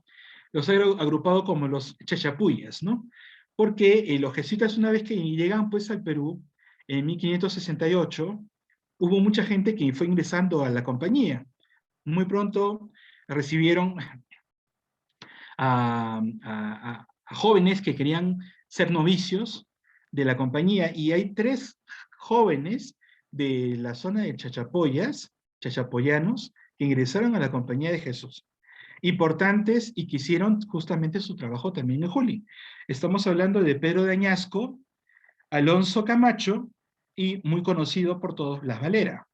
Los he agrupado como los chachapuyas, ¿no? Porque los jesuitas, una vez que llegan pues al Perú, en 1568, hubo mucha gente que fue ingresando a la compañía. Muy pronto recibieron a jóvenes que querían ser novicios de la compañía, y hay 3 jóvenes de la zona de chachapoyanos, que ingresaron a la Compañía de Jesús, importantes y que hicieron justamente su trabajo también en Juli. Estamos hablando de Pedro de Añasco, Alonso Camacho, y muy conocido por todos, Blas Valera.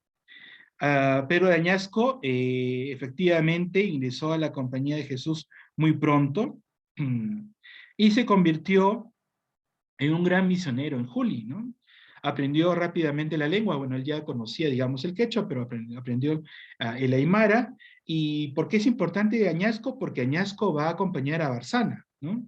Pedro de Añasco efectivamente ingresó a la Compañía de Jesús muy pronto, y se convirtió en un gran misionero en Juli, ¿no? Aprendió rápidamente la lengua, bueno, él ya conocía, digamos, el quechua, pero aprendió el aymara. ¿Y por qué es importante Añasco? Porque Añasco va a acompañar a Barzana, ¿no?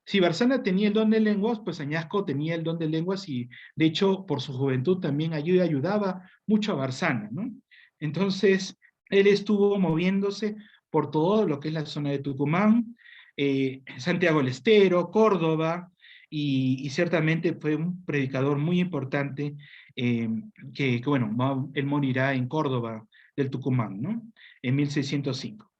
Si Barzana tenía el don de lenguas, pues Añasco tenía el don de lenguas, y de hecho por su juventud también ayudaba mucho a Barzana, ¿no? Entonces, él estuvo moviéndose por todo lo que es la zona de Tucumán, Santiago del Estero, Córdoba, y ciertamente fue un predicador muy importante, bueno, él morirá en Córdoba del Tucumán, ¿no? En 1605.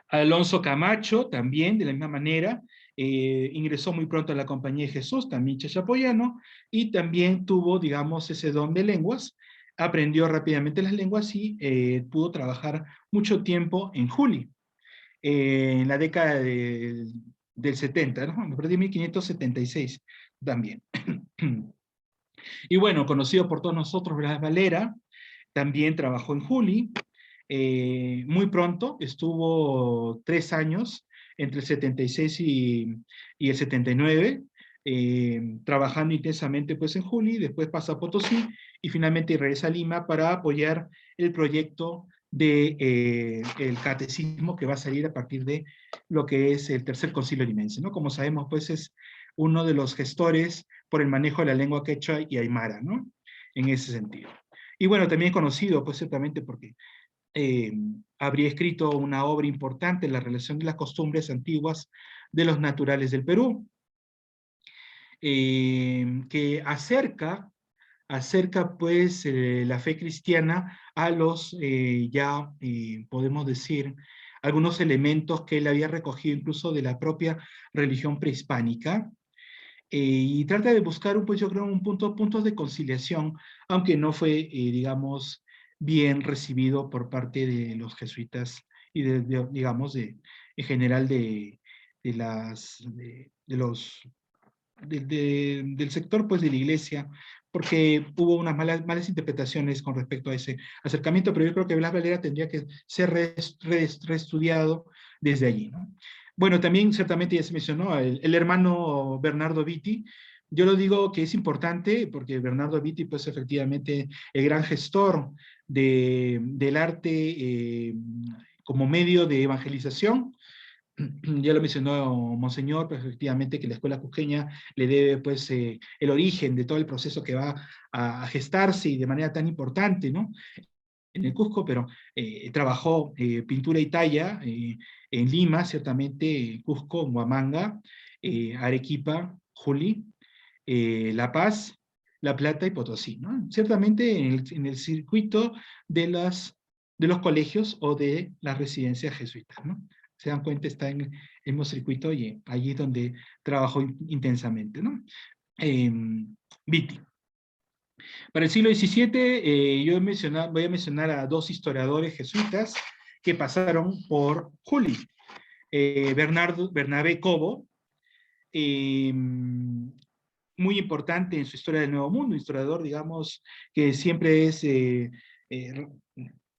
Alonso Camacho, también, de la misma manera, ingresó muy pronto a la Compañía de Jesús, también chachapoyano, y también tuvo, digamos, ese don de lenguas, aprendió rápidamente las lenguas y pudo trabajar mucho tiempo en Juli, en la década del 70, ¿no? Me perdí 1576 también. Y bueno, conocido por todos nosotros, Blas Valera, también trabajó en Juli, muy pronto, estuvo 3 años, entre el 76 y el 79, trabajando intensamente pues en Juli, después pasa a Potosí, y finalmente regresa a Lima para apoyar el proyecto de el catecismo que va a salir a partir de lo que es el Tercer Concilio Limense, ¿no? Como sabemos, pues es uno de los gestores por el manejo de la lengua quechua y aymara, ¿no? En ese sentido. Y bueno, también conocido, pues ciertamente porque habría escrito una obra importante en la relación de las costumbres antiguas de los naturales del Perú, que acerca pues la fe cristiana a los podemos decir, algunos elementos que él había recogido incluso de la propia religión prehispánica, y trata de buscar, pues yo creo, puntos de conciliación, aunque no fue, digamos, bien recibido por parte de los jesuitas y digamos, en general del sector, pues, de la iglesia, porque hubo unas malas interpretaciones con respecto a ese acercamiento, pero yo creo que Blas Valera tendría que ser reestudiado desde allí, ¿no? Bueno, también ciertamente ya se mencionó el hermano Bernardo Vitti. Yo lo digo que es importante porque Bernardo Vitti, pues efectivamente, el gran gestor del arte como medio de evangelización. Ya lo mencionó Monseñor, pues efectivamente que la escuela cusqueña le debe pues el origen de todo el proceso que va a gestarse y de manera tan importante, ¿no? En el Cusco, pero trabajó pintura y talla en Lima, ciertamente, Cusco, Huamanga, Arequipa, Juli, La Paz, La Plata y Potosí, ¿no? Ciertamente en el circuito de los colegios o de las residencias jesuitas, ¿no? Se dan cuenta, está en el mismo circuito y allí es donde trabajó intensamente, ¿no? Vitti. Para el siglo XVII, voy a mencionar a 2 historiadores jesuitas que pasaron por Juli. Bernabé Cobo, muy importante en su historia del Nuevo Mundo, historiador, digamos, que siempre es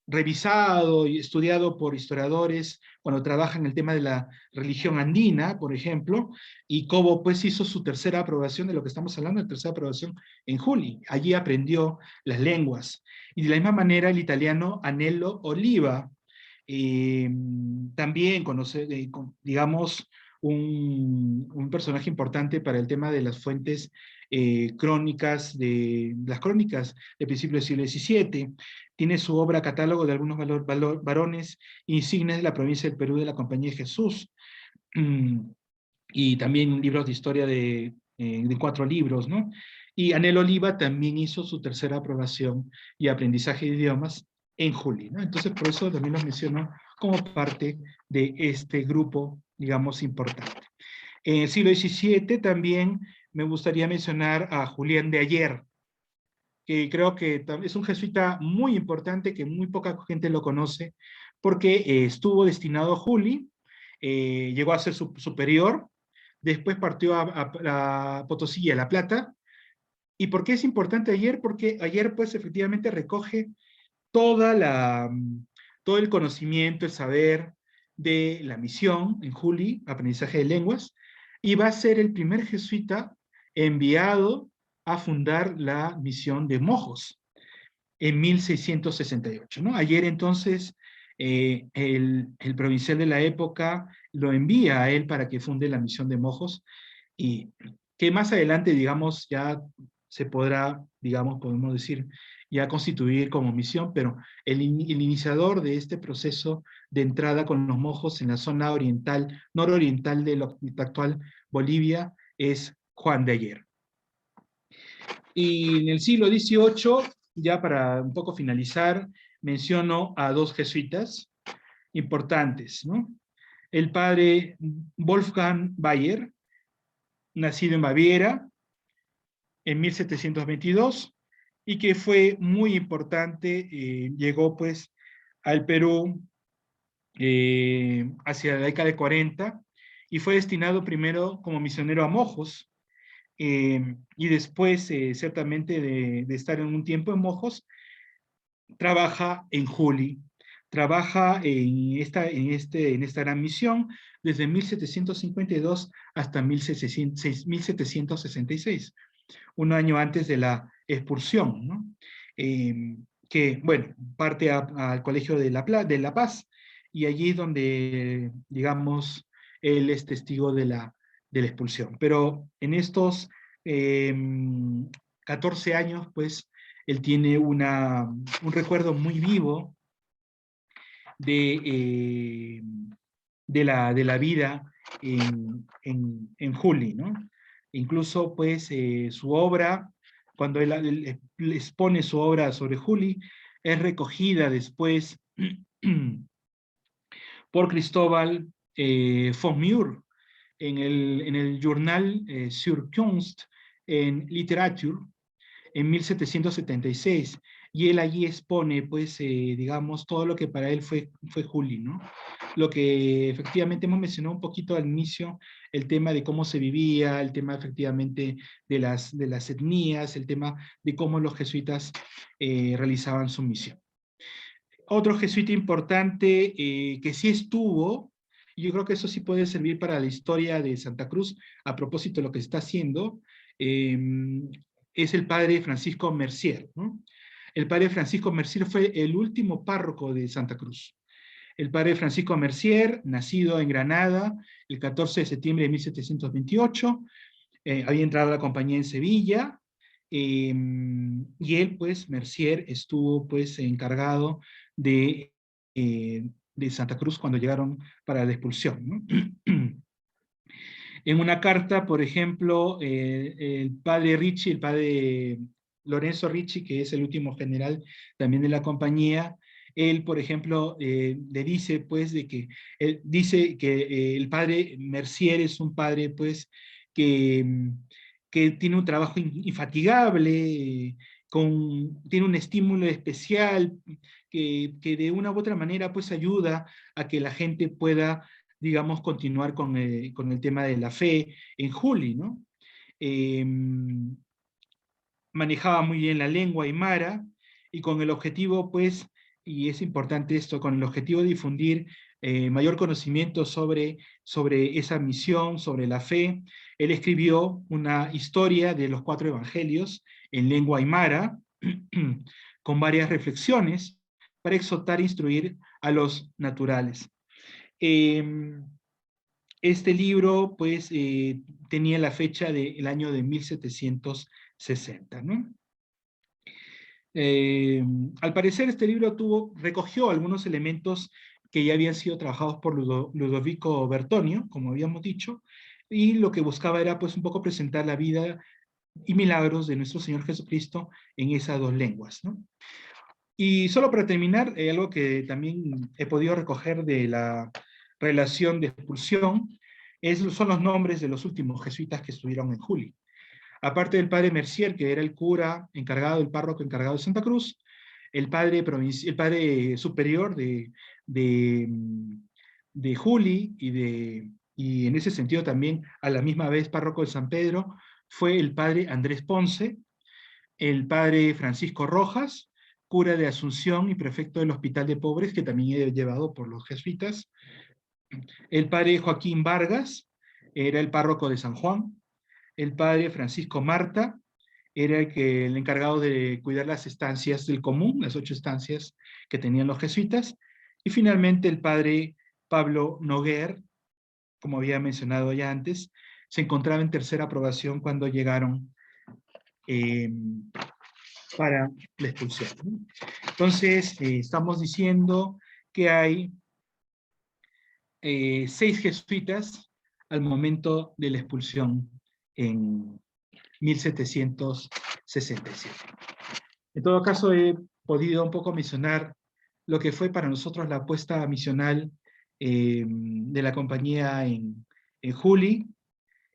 revisado y estudiado por historiadores cuando trabajan el tema de la religión andina, por ejemplo, y Cobo pues hizo su tercera aprobación de lo que estamos hablando, de tercera aprobación en Juli. Allí aprendió las lenguas. Y de la misma manera el italiano Anello Oliva, también conoce, digamos, un personaje importante para el tema de las fuentes crónicas, las crónicas de principios del siglo XVII. Tiene su obra Catálogo de algunos varones insignes de la provincia del Perú de la Compañía de Jesús, y también libros de historia de 4 libros, ¿no? Y Anel Oliva también hizo su tercera aprobación y aprendizaje de idiomas en Juli, ¿no? Entonces, por eso también los menciono como parte de este grupo, digamos, importante. En el siglo XVII también me gustaría mencionar a Julián de Ayer, que creo que es un jesuita muy importante, que muy poca gente lo conoce, porque estuvo destinado a Juli, llegó a ser superior, después partió a Potosí y a La Plata. ¿Y por qué es importante Ayer? Porque Ayer pues efectivamente recoge toda todo el conocimiento, el saber de la misión en Juli, aprendizaje de lenguas, y va a ser el primer jesuita enviado a fundar la misión de Mojos en 1668, ¿no? Ayer entonces el provincial de la época lo envía a él para que funde la misión de Mojos, y que más adelante, digamos, ya se podrá, digamos, podemos decir, ya constituir como misión, pero el iniciador de este proceso de entrada con los mojos en la zona oriental, nororiental de la actual Bolivia, es Juan de Ayer. Y en el siglo XVIII, ya para un poco finalizar, menciono a dos jesuitas importantes, ¿no? El padre Wolfgang Bayer, nacido en Baviera en 1722, y que fue muy importante, llegó pues al Perú hacia la década de 40, y fue destinado primero como misionero a Mojos, y después, ciertamente de estar en un tiempo en Mojos, trabaja en Juli, trabaja en esta gran misión desde 1752 hasta 1766, un año antes de la expulsión, ¿no? Que, bueno, parte al Colegio de La Paz, y allí es donde, digamos, él es testigo de la expulsión. Pero en estos 14 años, pues, él tiene un recuerdo muy vivo de, de la vida en Juli, ¿no? Incluso, pues, su obra, cuando él expone su obra sobre Juli, es recogida después por Cristóbal von Muir en el Journal sur Kunst en Literature en 1776, y él allí expone, pues, digamos, todo lo que para él fue Juli, ¿no? Lo que efectivamente hemos mencionado un poquito al inicio, el tema de cómo se vivía, el tema efectivamente de las etnias, el tema de cómo los jesuitas realizaban su misión. Otro jesuita importante que sí estuvo, y yo creo que eso sí puede servir para la historia de Santa Cruz, a propósito de lo que se está haciendo, es el padre Francisco Mercier, ¿no? El padre Francisco Mercier fue el último párroco de Santa Cruz. El padre Francisco Mercier, nacido en Granada el 14 de septiembre de 1728, había entrado a la compañía en Sevilla, y él, pues, Mercier, estuvo, pues, encargado de Santa Cruz cuando llegaron para la expulsión, ¿no? En una carta, por ejemplo, el padre Ricci, el padre Lorenzo Ricci, que es el último general también de la compañía, él, por ejemplo, le dice, pues, dice que el padre Mercier es un padre, pues, que tiene un trabajo infatigable, tiene un estímulo especial, que de una u otra manera, pues, ayuda a que la gente pueda, digamos, continuar con el tema de la fe en Juli, ¿no? Manejaba muy bien la lengua aymara, y con el objetivo, pues, y es importante esto, con el objetivo de difundir mayor conocimiento sobre esa misión, sobre la fe, él escribió una historia de los 4 evangelios en lengua aymara, con varias reflexiones, para exhortar e instruir a los naturales. Este libro, pues, tenía la fecha del año de 1760, ¿no? Al parecer, este libro recogió algunos elementos que ya habían sido trabajados por Ludovico Bertonio, como habíamos dicho, y lo que buscaba era, pues, un poco presentar la vida y milagros de nuestro Señor Jesucristo en esas 2 lenguas, ¿no? Y solo para terminar, algo que también he podido recoger de la relación de expulsión, Son los nombres de los últimos jesuitas que estuvieron en Juli. Aparte del padre Mercier, que era el cura encargado, el párroco encargado de Santa Cruz, el padre superior de Juli y en ese sentido también a la misma vez párroco de San Pedro, fue el padre Andrés Ponce, el padre Francisco Rojas, cura de Asunción y prefecto del Hospital de Pobres, que también era llevado por los jesuitas, el padre Joaquín Vargas, era el párroco de San Juan, el padre Francisco Marta, era el encargado de cuidar las estancias del común, las 8 estancias que tenían los jesuitas, y finalmente el padre Pablo Noguer, como había mencionado ya antes, se encontraba en tercera aprobación cuando llegaron para la expulsión. Entonces, estamos diciendo que hay 6 jesuitas al momento de la expulsión en 1767. En todo caso, he podido un poco mencionar lo que fue para nosotros la apuesta misional de la compañía en Juli,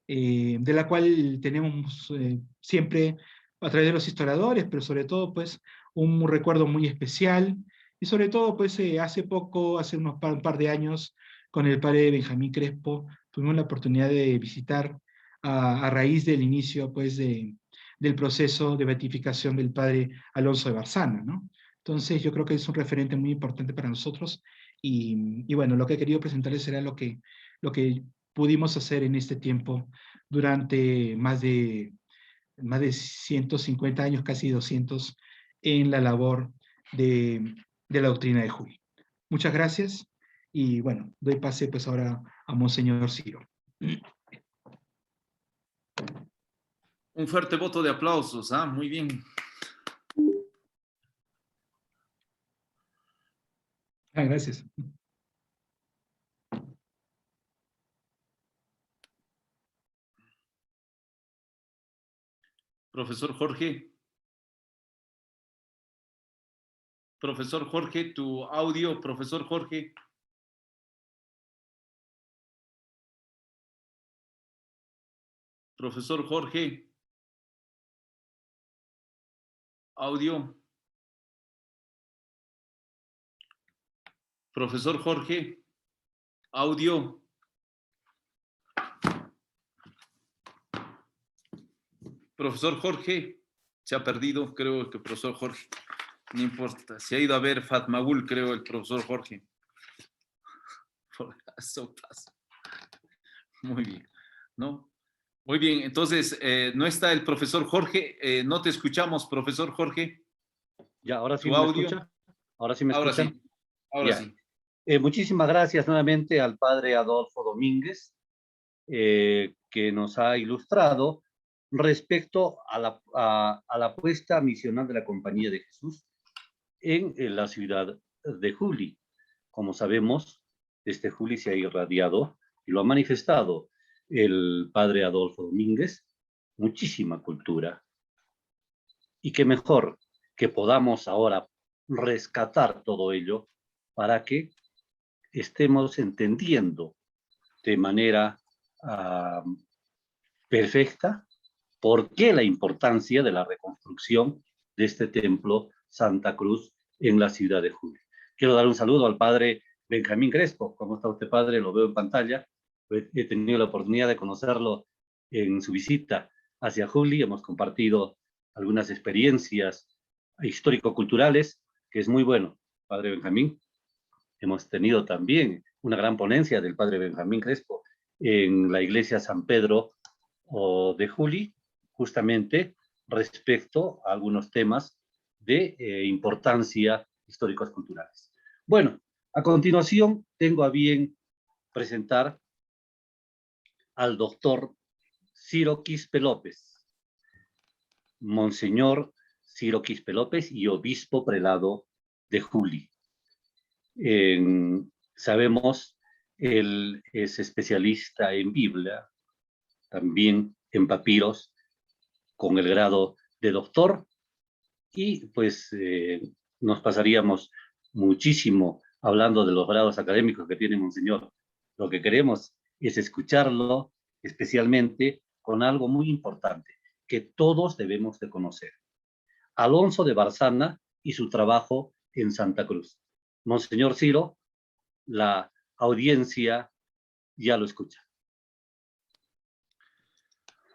de la cual tenemos siempre, a través de los historiadores, pero sobre todo, pues, un recuerdo muy especial, y sobre todo, pues, hace poco, hace un par de años, con el padre Benjamín Crespo, tuvimos la oportunidad de visitar a raíz del inicio, pues, del proceso de beatificación del padre Alonso de Barzana, ¿no? Entonces, yo creo que es un referente muy importante para nosotros, y bueno, lo que he querido presentarles era lo que pudimos hacer en este tiempo durante más de 150 años, casi 200, en la labor de la doctrina de Juli. Muchas gracias, y bueno, doy pase pues ahora a Monseñor Ciro. Un fuerte voto de aplausos, ¿ah? Muy bien. Gracias. Profesor Jorge. Profesor Jorge, tu audio, profesor Jorge. Profesor Jorge. Audio. Profesor Jorge. Audio. Profesor Jorge. Se ha perdido, creo que el profesor Jorge. No importa. Se ha ido a ver Fatmagul, creo, el profesor Jorge. Muy bien. ¿No? Muy bien. Entonces, no está el profesor Jorge. No te escuchamos, profesor Jorge. Ya, ahora sí ¿Tu me audio? escucha. Ahora sí me Ahora escuchan. sí. Ahora Ya. sí. Muchísimas gracias nuevamente al padre Adolfo Domínguez, que nos ha ilustrado respecto a la apuesta misional de la Compañía de Jesús en la ciudad de Juli. Como sabemos, desde Juli se ha irradiado y lo ha manifestado el padre Adolfo Domínguez, muchísima cultura. Y qué mejor que podamos ahora rescatar todo ello para que estemos entendiendo de manera perfecta por qué la importancia de la reconstrucción de este templo Santa Cruz en la ciudad de Juli. Quiero dar un saludo al padre Benjamín Crespo. ¿Cómo está usted, padre? Lo veo en pantalla. He tenido la oportunidad de conocerlo en su visita hacia Juli. Hemos compartido algunas experiencias histórico-culturales, que es muy bueno, padre Benjamín. Hemos tenido también una gran ponencia del padre Benjamín Crespo en la iglesia San Pedro de Juli, justamente respecto a algunos temas de importancia históricos culturales. Bueno, a continuación tengo a bien presentar al doctor Ciro Quispe López, Monseñor Ciro Quispe López y obispo prelado de Juli. Sabemos, él es especialista en Biblia, también en papiros, con el grado de doctor, y pues nos pasaríamos muchísimo hablando de los grados académicos que tiene Monseñor. Lo que queremos es escucharlo, especialmente con algo muy importante que todos debemos de conocer. Alonso de Barzana y su trabajo en Santa Cruz. Monseñor Ciro, la audiencia ya lo escucha.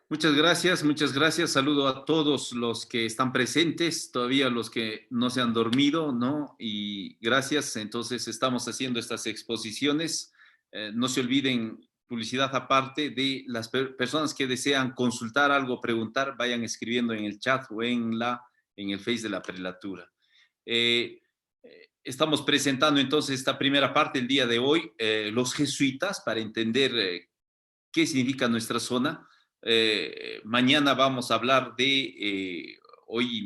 Muchas gracias, muchas gracias. Saludo a todos los que están presentes, todavía los que no se han dormido, ¿no? Y gracias. Entonces, estamos haciendo estas exposiciones. No se olviden, publicidad aparte, de las personas que desean consultar algo, preguntar, vayan escribiendo en el chat o en el Face de la prelatura. Estamos presentando entonces esta primera parte el día de hoy, los jesuitas, para entender qué significa nuestra zona. Mañana vamos a hablar hoy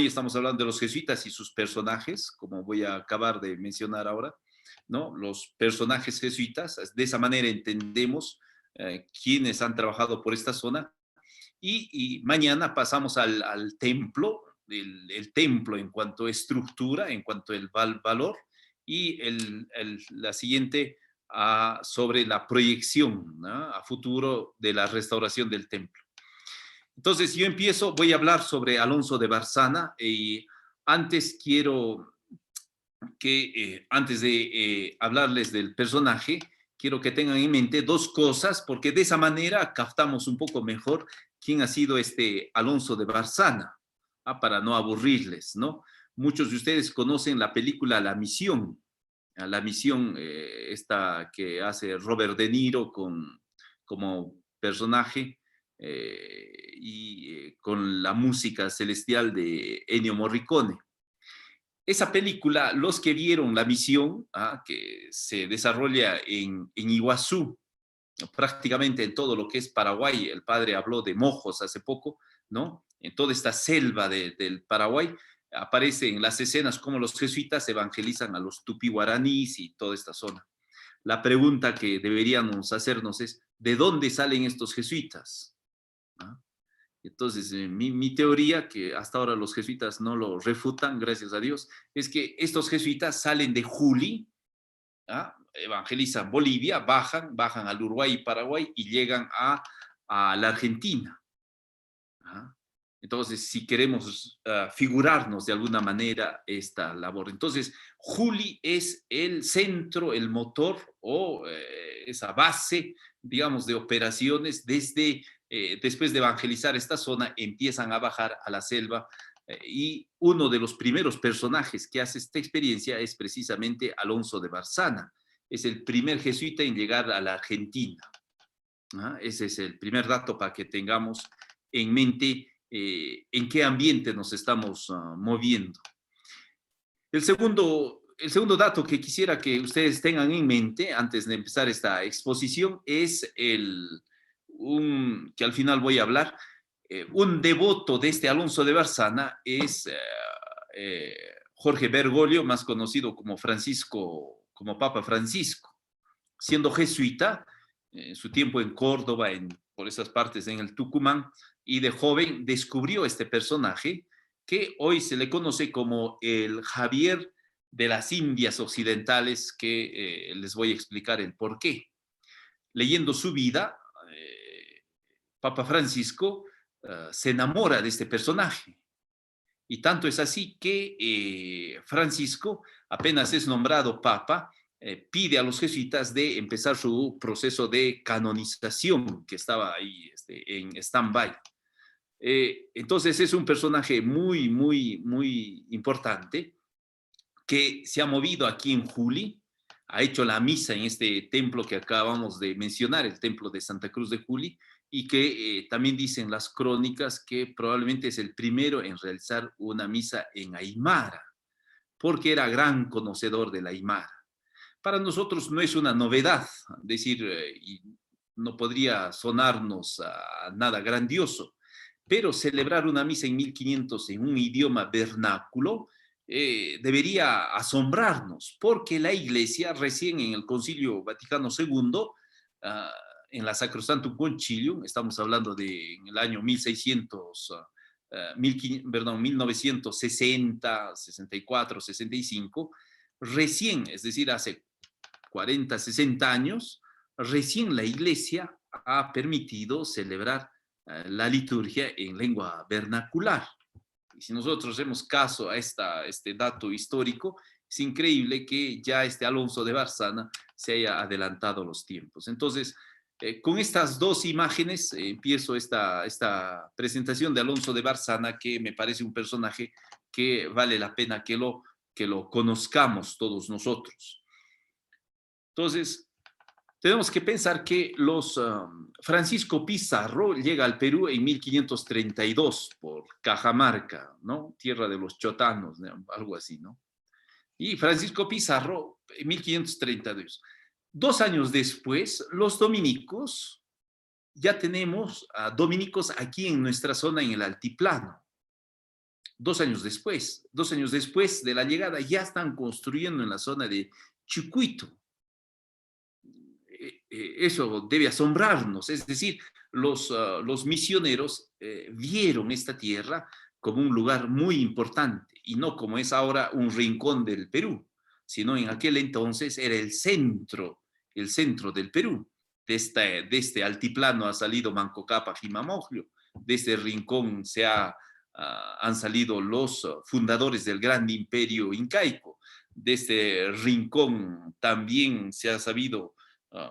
estamos hablando de los jesuitas y sus personajes, como voy a acabar de mencionar ahora, ¿no? Los personajes jesuitas, de esa manera entendemos quienes han trabajado por esta zona. Y mañana pasamos al templo, el templo en cuanto a estructura, en cuanto al valor, y la siguiente sobre la proyección, ¿no?, a futuro de la restauración del templo. Entonces yo voy a hablar sobre Alonso de Barzana, y antes quiero antes de hablarles del personaje, quiero que tengan en mente dos cosas, porque de esa manera captamos un poco mejor quién ha sido este Alonso de Barzana, para no aburrirles, ¿no? Muchos de ustedes conocen la película La Misión, esta que hace Robert De Niro como personaje, con la música celestial de Ennio Morricone. Esa película, los que vieron La Misión, que se desarrolla en Iguazú, prácticamente en todo lo que es Paraguay, el padre habló de Mojos hace poco, ¿no? En toda esta selva del Paraguay, aparecen las escenas como los jesuitas evangelizan a los tupí guaraníes y toda esta zona. La pregunta que deberíamos hacernos es, ¿de dónde salen estos jesuitas? ¿Ah? Entonces, mi teoría, que hasta ahora los jesuitas no lo refutan, gracias a Dios, es que estos jesuitas salen de Juli, evangelizan Bolivia, bajan al Uruguay y Paraguay y llegan a la Argentina. Entonces, si queremos figurarnos de alguna manera esta labor. Entonces, Juli es el centro, el motor o esa base, digamos, de operaciones desde después de evangelizar esta zona, empiezan a bajar a la selva y uno de los primeros personajes que hace esta experiencia es precisamente Alonso de Barzana. Es el primer jesuita en llegar a la Argentina. Ese es el primer dato para que tengamos en mente en qué ambiente nos estamos moviendo. El segundo dato que quisiera que ustedes tengan en mente antes de empezar esta exposición es que al final voy a hablar. Un devoto de este Alonso de Barzana es Jorge Bergoglio, más conocido como Papa Francisco. Siendo jesuita, en su tiempo en Córdoba, por esas partes en el Tucumán, y de joven descubrió este personaje que hoy se le conoce como el Javier de las Indias Occidentales, que les voy a explicar el por qué. Leyendo su vida, Papa Francisco se enamora de este personaje. Y tanto es así que Francisco, apenas es nombrado papa, pide a los jesuitas de empezar su proceso de canonización, que estaba ahí en stand-by. Entonces es un personaje muy, muy, muy importante que se ha movido aquí en Juli, ha hecho la misa en este templo que acabamos de mencionar, el templo de Santa Cruz de Juli, y que también dicen las crónicas que probablemente es el primero en realizar una misa en Aymara, porque era gran conocedor de la Aymara. Para nosotros no es una novedad, decir, y no podría sonarnos a nada grandioso, pero celebrar una misa en 1500 en un idioma vernáculo debería asombrarnos, porque la Iglesia recién en el Concilio Vaticano II, en la Sacrosanctum Concilium, estamos hablando en el año 1960, 64, 65, recién, es decir, hace 40, 60 años, recién la Iglesia ha permitido celebrar la liturgia en lengua vernacular. Y si nosotros hacemos caso a este dato histórico, es increíble que ya Alonso de Barzana se haya adelantado los tiempos. Entonces, con estas dos imágenes empiezo esta presentación de Alonso de Barzana, que me parece un personaje que vale la pena que lo conozcamos todos nosotros. Entonces, tenemos que pensar que Francisco Pizarro llega al Perú en 1532 por Cajamarca, ¿no? Tierra de los chotanos, ¿no? Algo así, ¿no? Y Francisco Pizarro en 1532. 2 años después, los dominicos, ya tenemos dominicos aquí en nuestra zona, en el altiplano. 2 años después de la llegada, ya están construyendo en la zona de Chucuito. Eso debe asombrarnos, es decir, los misioneros vieron esta tierra como un lugar muy importante y no como es ahora un rincón del Perú, sino en aquel entonces era el centro del Perú. De este altiplano ha salido Manco Cápac y Mamoglio, de este rincón han salido los fundadores del gran imperio incaico, de este rincón también se ha sabido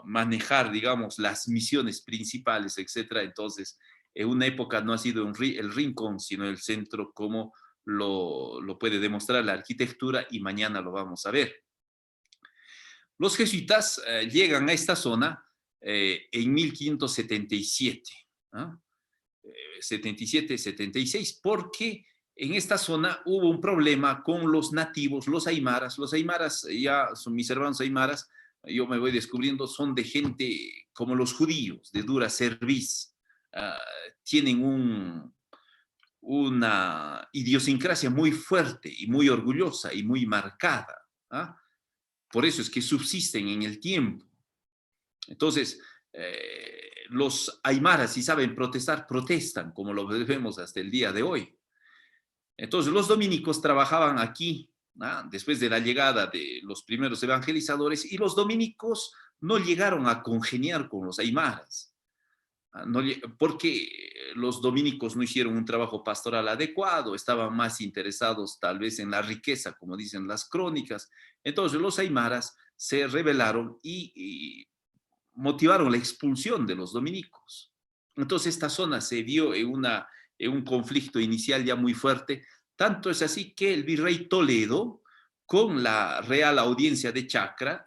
manejar, digamos, las misiones principales, etcétera. Entonces, en una época no ha sido el rincón, sino el centro, como lo puede demostrar la arquitectura, y mañana lo vamos a ver. Los jesuitas llegan a esta zona en 1577, ¿no? 77, 76, porque en esta zona hubo un problema con los nativos, los aymaras. Los aymaras, ya son mis hermanos aymaras, yo me voy descubriendo, son de gente como los judíos, de dura cerviz. Tienen una idiosincrasia muy fuerte y muy orgullosa y muy marcada. Por eso es que subsisten en el tiempo. Entonces, los aymaras, si saben protestar, protestan, como lo vemos hasta el día de hoy. Entonces, los dominicos trabajaban aquí, después de la llegada de los primeros evangelizadores, y los dominicos no llegaron a congeniar con los aymaras, porque los dominicos no hicieron un trabajo pastoral adecuado, estaban más interesados tal vez en la riqueza, como dicen las crónicas. Entonces, los aymaras se rebelaron y motivaron la expulsión de los dominicos. Entonces, esta zona se vio en un conflicto inicial ya muy fuerte. Tanto es así que el virrey Toledo, con la Real Audiencia de Charcas,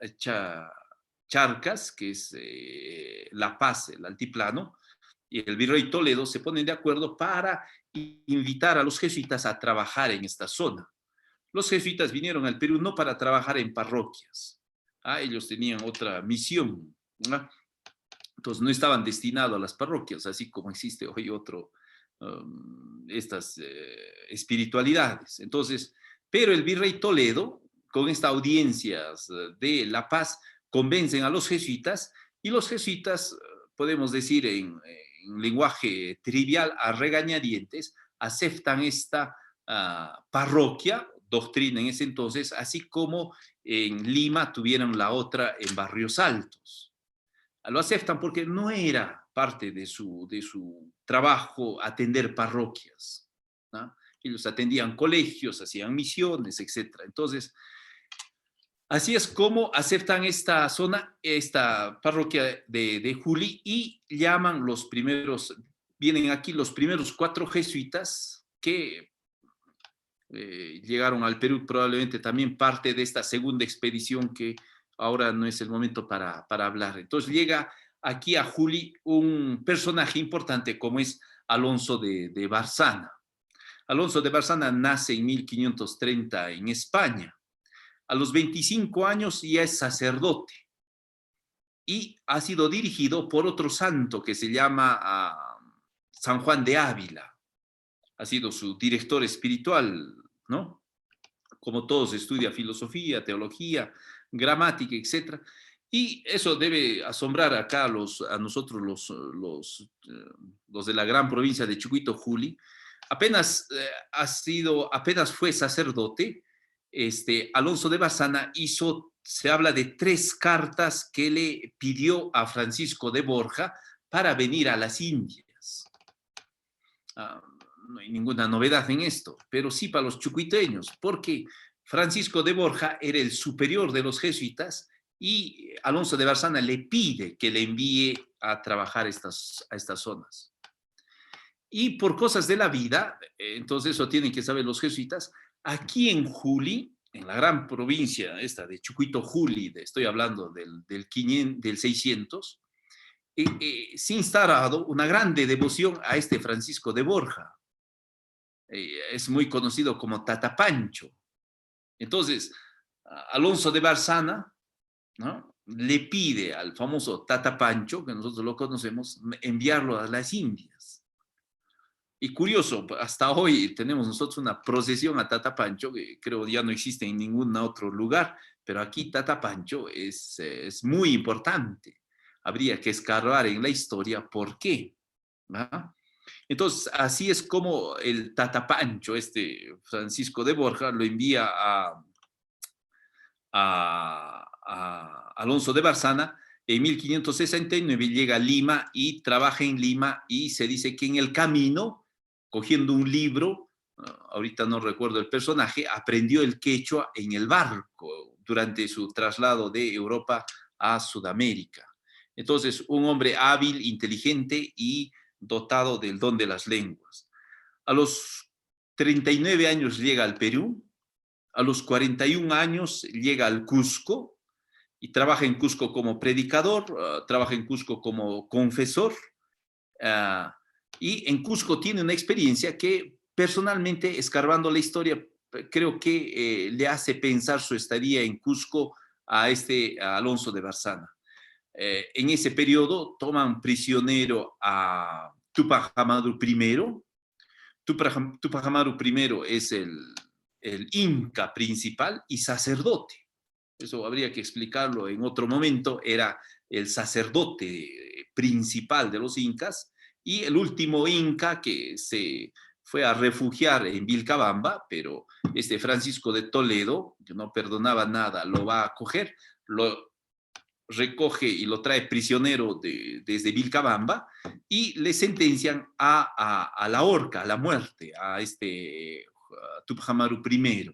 que es La Paz, el altiplano, y el virrey Toledo se ponen de acuerdo para invitar a los jesuitas a trabajar en esta zona. Los jesuitas vinieron al Perú no para trabajar en parroquias. Ellos tenían otra misión. Entonces no estaban destinados a las parroquias, así como existe hoy estas espiritualidades. Entonces, pero el virrey Toledo, con estas audiencias de La Paz, convencen a los jesuitas, y los jesuitas, podemos decir en lenguaje trivial, a regañadientes, aceptan esta parroquia, doctrina en ese entonces, así como en Lima tuvieron la otra en Barrios Altos. Lo aceptan porque no era parte de su trabajo atender parroquias, ¿no? Ellos atendían colegios, hacían misiones, etc. Entonces, así es como aceptan esta zona, esta parroquia de Juli, y llaman vienen aquí los primeros 4 jesuitas que llegaron al Perú, probablemente también parte de esta segunda expedición que ahora no es el momento para hablar. Entonces llega aquí a Juli un personaje importante como es Alonso de Barzana. Alonso de Barzana nace en 1530 en España. A los 25 años ya es sacerdote y ha sido dirigido por otro santo que se llama San Juan de Ávila. Ha sido su director espiritual, ¿no? Como todos, estudia filosofía, teología, gramática, etc. Y eso debe asombrar acá a nosotros los de la gran provincia de Chucuito, Juli. Apenas fue sacerdote, Alonso de Barzana hizo se habla de 3 cartas que le pidió a Francisco de Borja para venir a las Indias. No hay ninguna novedad en esto, pero sí para los chucuiteños, porque Francisco de Borja era el superior de los jesuitas y Alonso de Barzana le pide que le envíe a trabajar a estas zonas. Y por cosas de la vida, entonces eso tienen que saber los jesuitas, aquí en Juli, en la gran provincia esta de Chucuito Juli, estoy hablando del 600, se ha instalado una grande devoción a este Francisco de Borja. Es muy conocido como Tata Pancho. Entonces, Alonso de Barzana, ¿no?, le pide al famoso Tata Pancho, que nosotros lo conocemos, enviarlo a las Indias. Y curioso, hasta hoy tenemos nosotros una procesión a Tata Pancho, que creo ya no existe en ningún otro lugar, pero aquí Tata Pancho es muy importante. Habría que escarbar en la historia por qué, ¿no? Entonces, así es como el Tata Pancho, Francisco de Borja, lo envía a Alonso de Barzana. En 1569 llega a Lima y trabaja en Lima, y se dice que en el camino, cogiendo un libro, ahorita no recuerdo el personaje, aprendió el quechua en el barco durante su traslado de Europa a Sudamérica. Entonces, un hombre hábil, inteligente y dotado del don de las lenguas. A los 39 años llega al Perú, a los 41 años llega al Cusco y trabaja en Cusco como predicador, trabaja en Cusco como confesor, y en Cusco tiene una experiencia que personalmente, escarbando la historia, creo que le hace pensar su estadía en Cusco a Alonso de Barzana. En ese periodo toman prisionero a Túpac Amaru I. Túpac Amaru I es el inca principal y sacerdote. Eso habría que explicarlo en otro momento. Era el sacerdote principal de los incas y el último inca que se fue a refugiar en Vilcabamba, pero Francisco de Toledo, que no perdonaba nada, lo va a acoger, lo recoge y lo trae prisionero desde Vilcabamba y le sentencian a la horca, a la muerte, a Túpac Amaru I.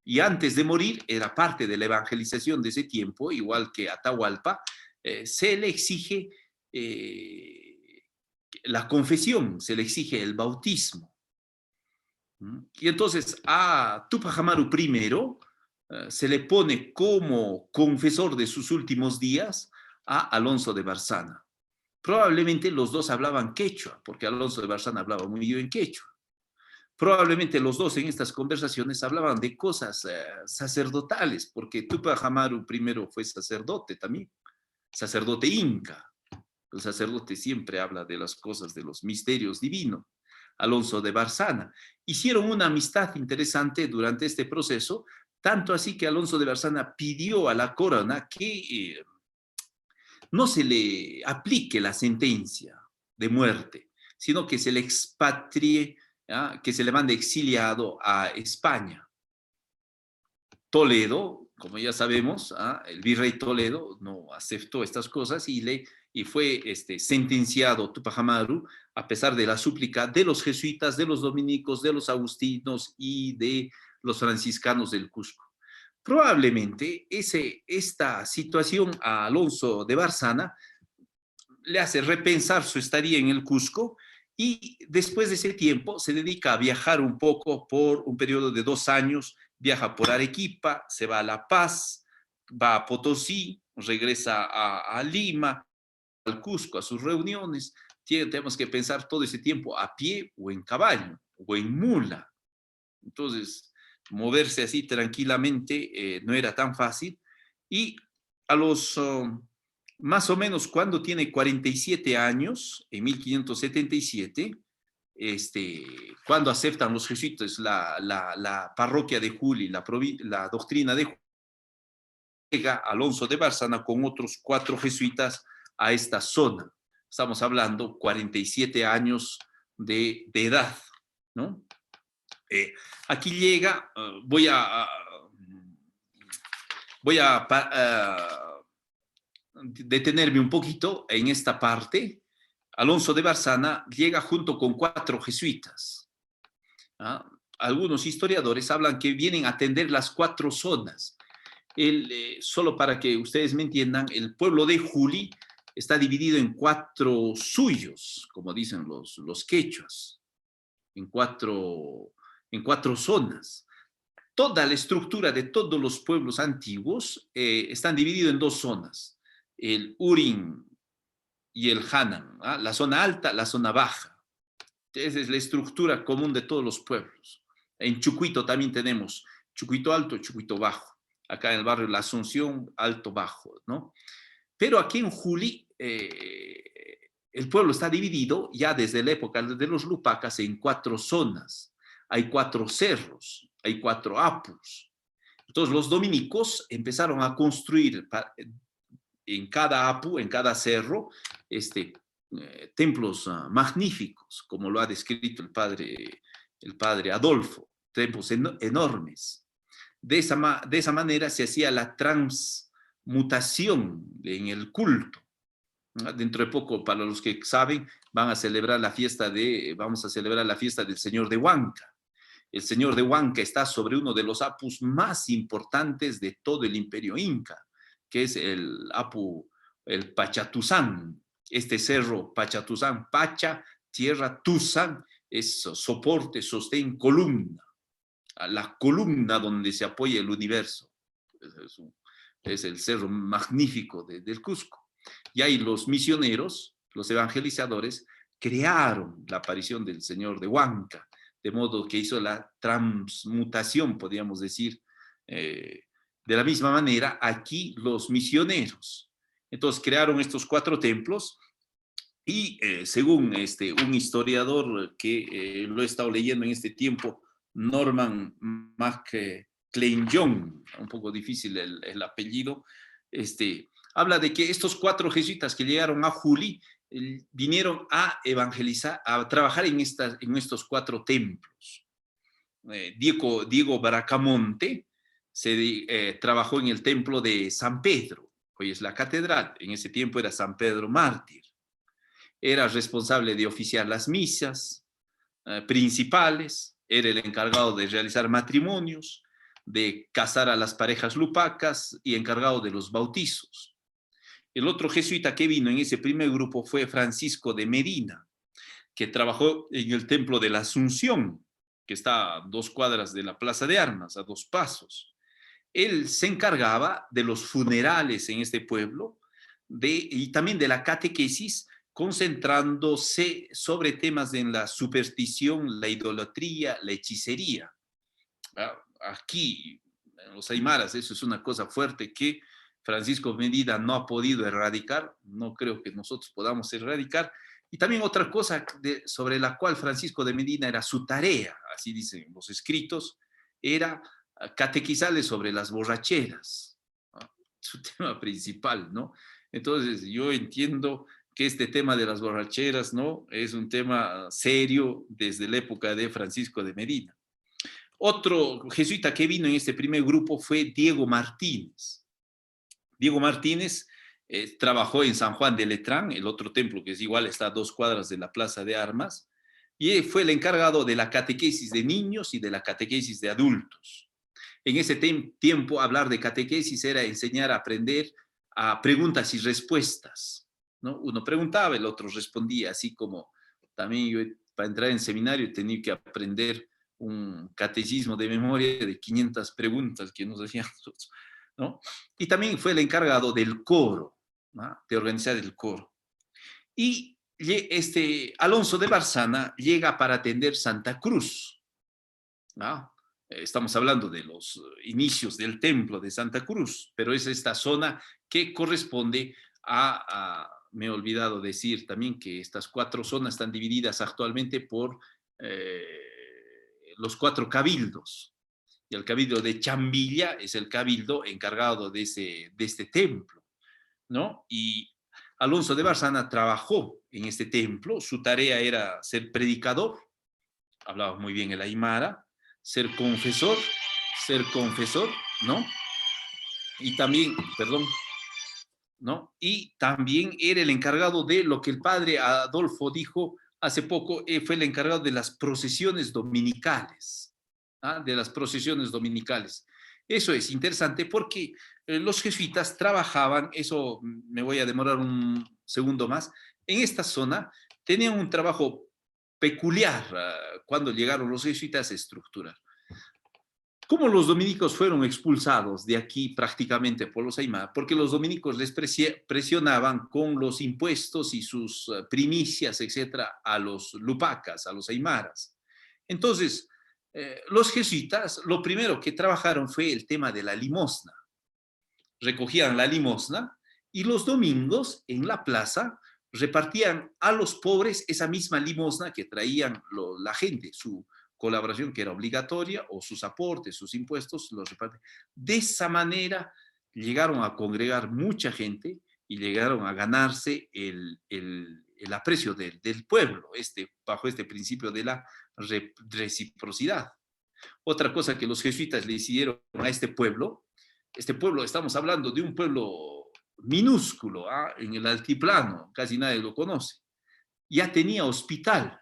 Y antes de morir, era parte de la evangelización de ese tiempo, igual que Atahualpa, se le exige la confesión, se le exige el bautismo. Y entonces a Túpac Amaru I se le pone como confesor de sus últimos días a Alonso de Barzana. Probablemente los dos hablaban quechua, porque Alonso de Barzana hablaba muy bien quechua. Probablemente los dos en estas conversaciones hablaban de cosas sacerdotales, porque Túpac Amaru I fue sacerdote también, sacerdote inca. El sacerdote siempre habla de las cosas, de los misterios divinos. Alonso de Barzana. Hicieron una amistad interesante durante este proceso, tanto así que Alonso de Barzana pidió a la corona que no se le aplique la sentencia de muerte, sino que se le expatrie, que se le mande exiliado a España. Toledo, como ya sabemos, el virrey Toledo no aceptó estas cosas y fue sentenciado Túpac Amaru, a pesar de la súplica de los jesuitas, de los dominicos, de los agustinos y de los franciscanos del Cusco. Probablemente esta situación a Alonso de Barzana le hace repensar su estadía en el Cusco, y después de ese tiempo se dedica a viajar un poco por un periodo de 2 años. Viaja por Arequipa, se va a La Paz, va a Potosí, regresa a Lima, al Cusco, a sus reuniones. Tenemos que pensar todo ese tiempo a pie o en caballo o en mula. Entonces, moverse así tranquilamente no era tan fácil. Y a los más o menos cuando tiene 47 años, en 1577, cuando aceptan los jesuitas la parroquia de Juli, la doctrina de Juli, llega Alonso de Barzana con otros 4 jesuitas a esta zona. Estamos hablando 47 años de edad, ¿no? Aquí llega, voy a Voy a detenerme un poquito en esta parte. Alonso de Barzana llega junto con 4 jesuitas. ¿Ah? Algunos historiadores hablan que vienen a atender las 4 zonas. Solo para que ustedes me entiendan, el pueblo de Juli está dividido en 4 suyos, como dicen los quechuas, en cuatro zonas. Toda la estructura de todos los pueblos antiguos están divididos en 2 zonas, el Urim y el Hanan, ¿ah? La zona alta, la zona baja. Esa es la estructura común de todos los pueblos. En Chucuito también tenemos Chucuito alto, Chucuito bajo. Acá en el barrio La Asunción, alto, bajo, ¿no? Pero aquí en Juli, el pueblo está dividido ya desde la época de los Lupacas en 4 zonas. Hay 4 cerros, hay 4 apus. Entonces los dominicos empezaron a construir en cada apu, en cada cerro, templos magníficos, como lo ha descrito el padre Adolfo, templos enormes. De esa manera se hacía la transmutación en el culto. Dentro de poco, para los que saben, vamos a celebrar la fiesta del Señor de Huanca. El Señor de Huanca está sobre uno de los apus más importantes de todo el imperio inca, que es el apu, el Pachatuzán. Este cerro Pachatuzán, Pacha, tierra, Tuzán, es soporte, sostén, columna. La columna donde se apoya el universo. Es el cerro magnífico del Cusco. Y ahí los misioneros, los evangelizadores, crearon la aparición del Señor de Huanca, de modo que hizo la transmutación, podríamos decir, de la misma manera aquí los misioneros. Entonces crearon estos 4 templos y según un historiador que lo he estado leyendo en este tiempo, Norman McClellan, un poco difícil el apellido, habla de que estos 4 jesuitas que llegaron a Juli vinieron a evangelizar, a trabajar en estos 4 templos. Diego Bracamonte trabajó en el templo de San Pedro, hoy es la catedral, en ese tiempo era San Pedro Mártir. Era responsable de oficiar las misas principales, era el encargado de realizar matrimonios, de casar a las parejas lupacas y encargado de los bautizos. El otro jesuita que vino en ese primer grupo fue Francisco de Medina, que trabajó en el templo de la Asunción, que está a 2 cuadras de la Plaza de Armas, a 2 pasos. Él se encargaba de los funerales en este pueblo y también de la catequesis, concentrándose sobre temas en la superstición, la idolatría, la hechicería. Aquí, en los aymaras, eso es una cosa fuerte que Francisco Medina no ha podido erradicar, no creo que nosotros podamos erradicar. Y también otra cosa sobre la cual Francisco de Medina era su tarea, así dicen los escritos, era catequizarles sobre las borracheras, ¿no? Su tema principal, ¿no? Entonces yo entiendo que este tema de las borracheras, ¿no?, es un tema serio desde la época de Francisco de Medina. Otro jesuita que vino en este primer grupo fue Diego Martínez. Diego Martínez trabajó en San Juan de Letrán, el otro templo que es igual, está a 2 cuadras de la Plaza de Armas, y fue el encargado de la catequesis de niños y de la catequesis de adultos. En ese tiempo, hablar de catequesis era enseñar a aprender a preguntas y respuestas, ¿no? Uno preguntaba, el otro respondía, así como también yo para entrar en seminario he tenido que aprender un catecismo de memoria de 500 preguntas que nos hacían nosotros, ¿no? Y también fue el encargado del coro, ¿no?, de organizar el coro. Y Alonso de Barzana llega para atender Santa Cruz, ¿no? Estamos hablando de los inicios del templo de Santa Cruz, pero es esta zona que corresponde me he olvidado decir también que estas 4 zonas están divididas actualmente por los 4 cabildos. Y el cabildo de Chambilla es el cabildo encargado de este templo, ¿no? Y Alonso de Barzana trabajó en este templo, su tarea era ser predicador, hablaba muy bien el aymara, ser confesor, ¿no? y también, perdón, ¿no? Y también era el encargado de lo que el padre Adolfo dijo hace poco, fue el encargado de las procesiones dominicales, ¿ah? De las procesiones dominicales. Eso es interesante porque los jesuitas trabajaban, eso me voy a demorar un segundo más, en esta zona tenían un trabajo peculiar cuando llegaron los jesuitas a estructurar. ¿Cómo los dominicos fueron expulsados de aquí prácticamente por los Aymara? Porque los dominicos les presionaban con los impuestos y sus primicias, etcétera, a los lupacas, a los aymaras. Entonces, los jesuitas, lo primero que trabajaron fue el tema de la limosna. Recogían la limosna y los domingos en la plaza repartían a los pobres esa misma limosna que traían la gente, su colaboración que era obligatoria, o sus aportes, sus impuestos, los reparten. De esa manera llegaron a congregar mucha gente y llegaron a ganarse el aprecio del pueblo, bajo este principio de la reciprocidad. Otra cosa que los jesuitas le hicieron a este pueblo, estamos hablando de un pueblo minúsculo, en el altiplano, casi nadie lo conoce, ya tenía hospital.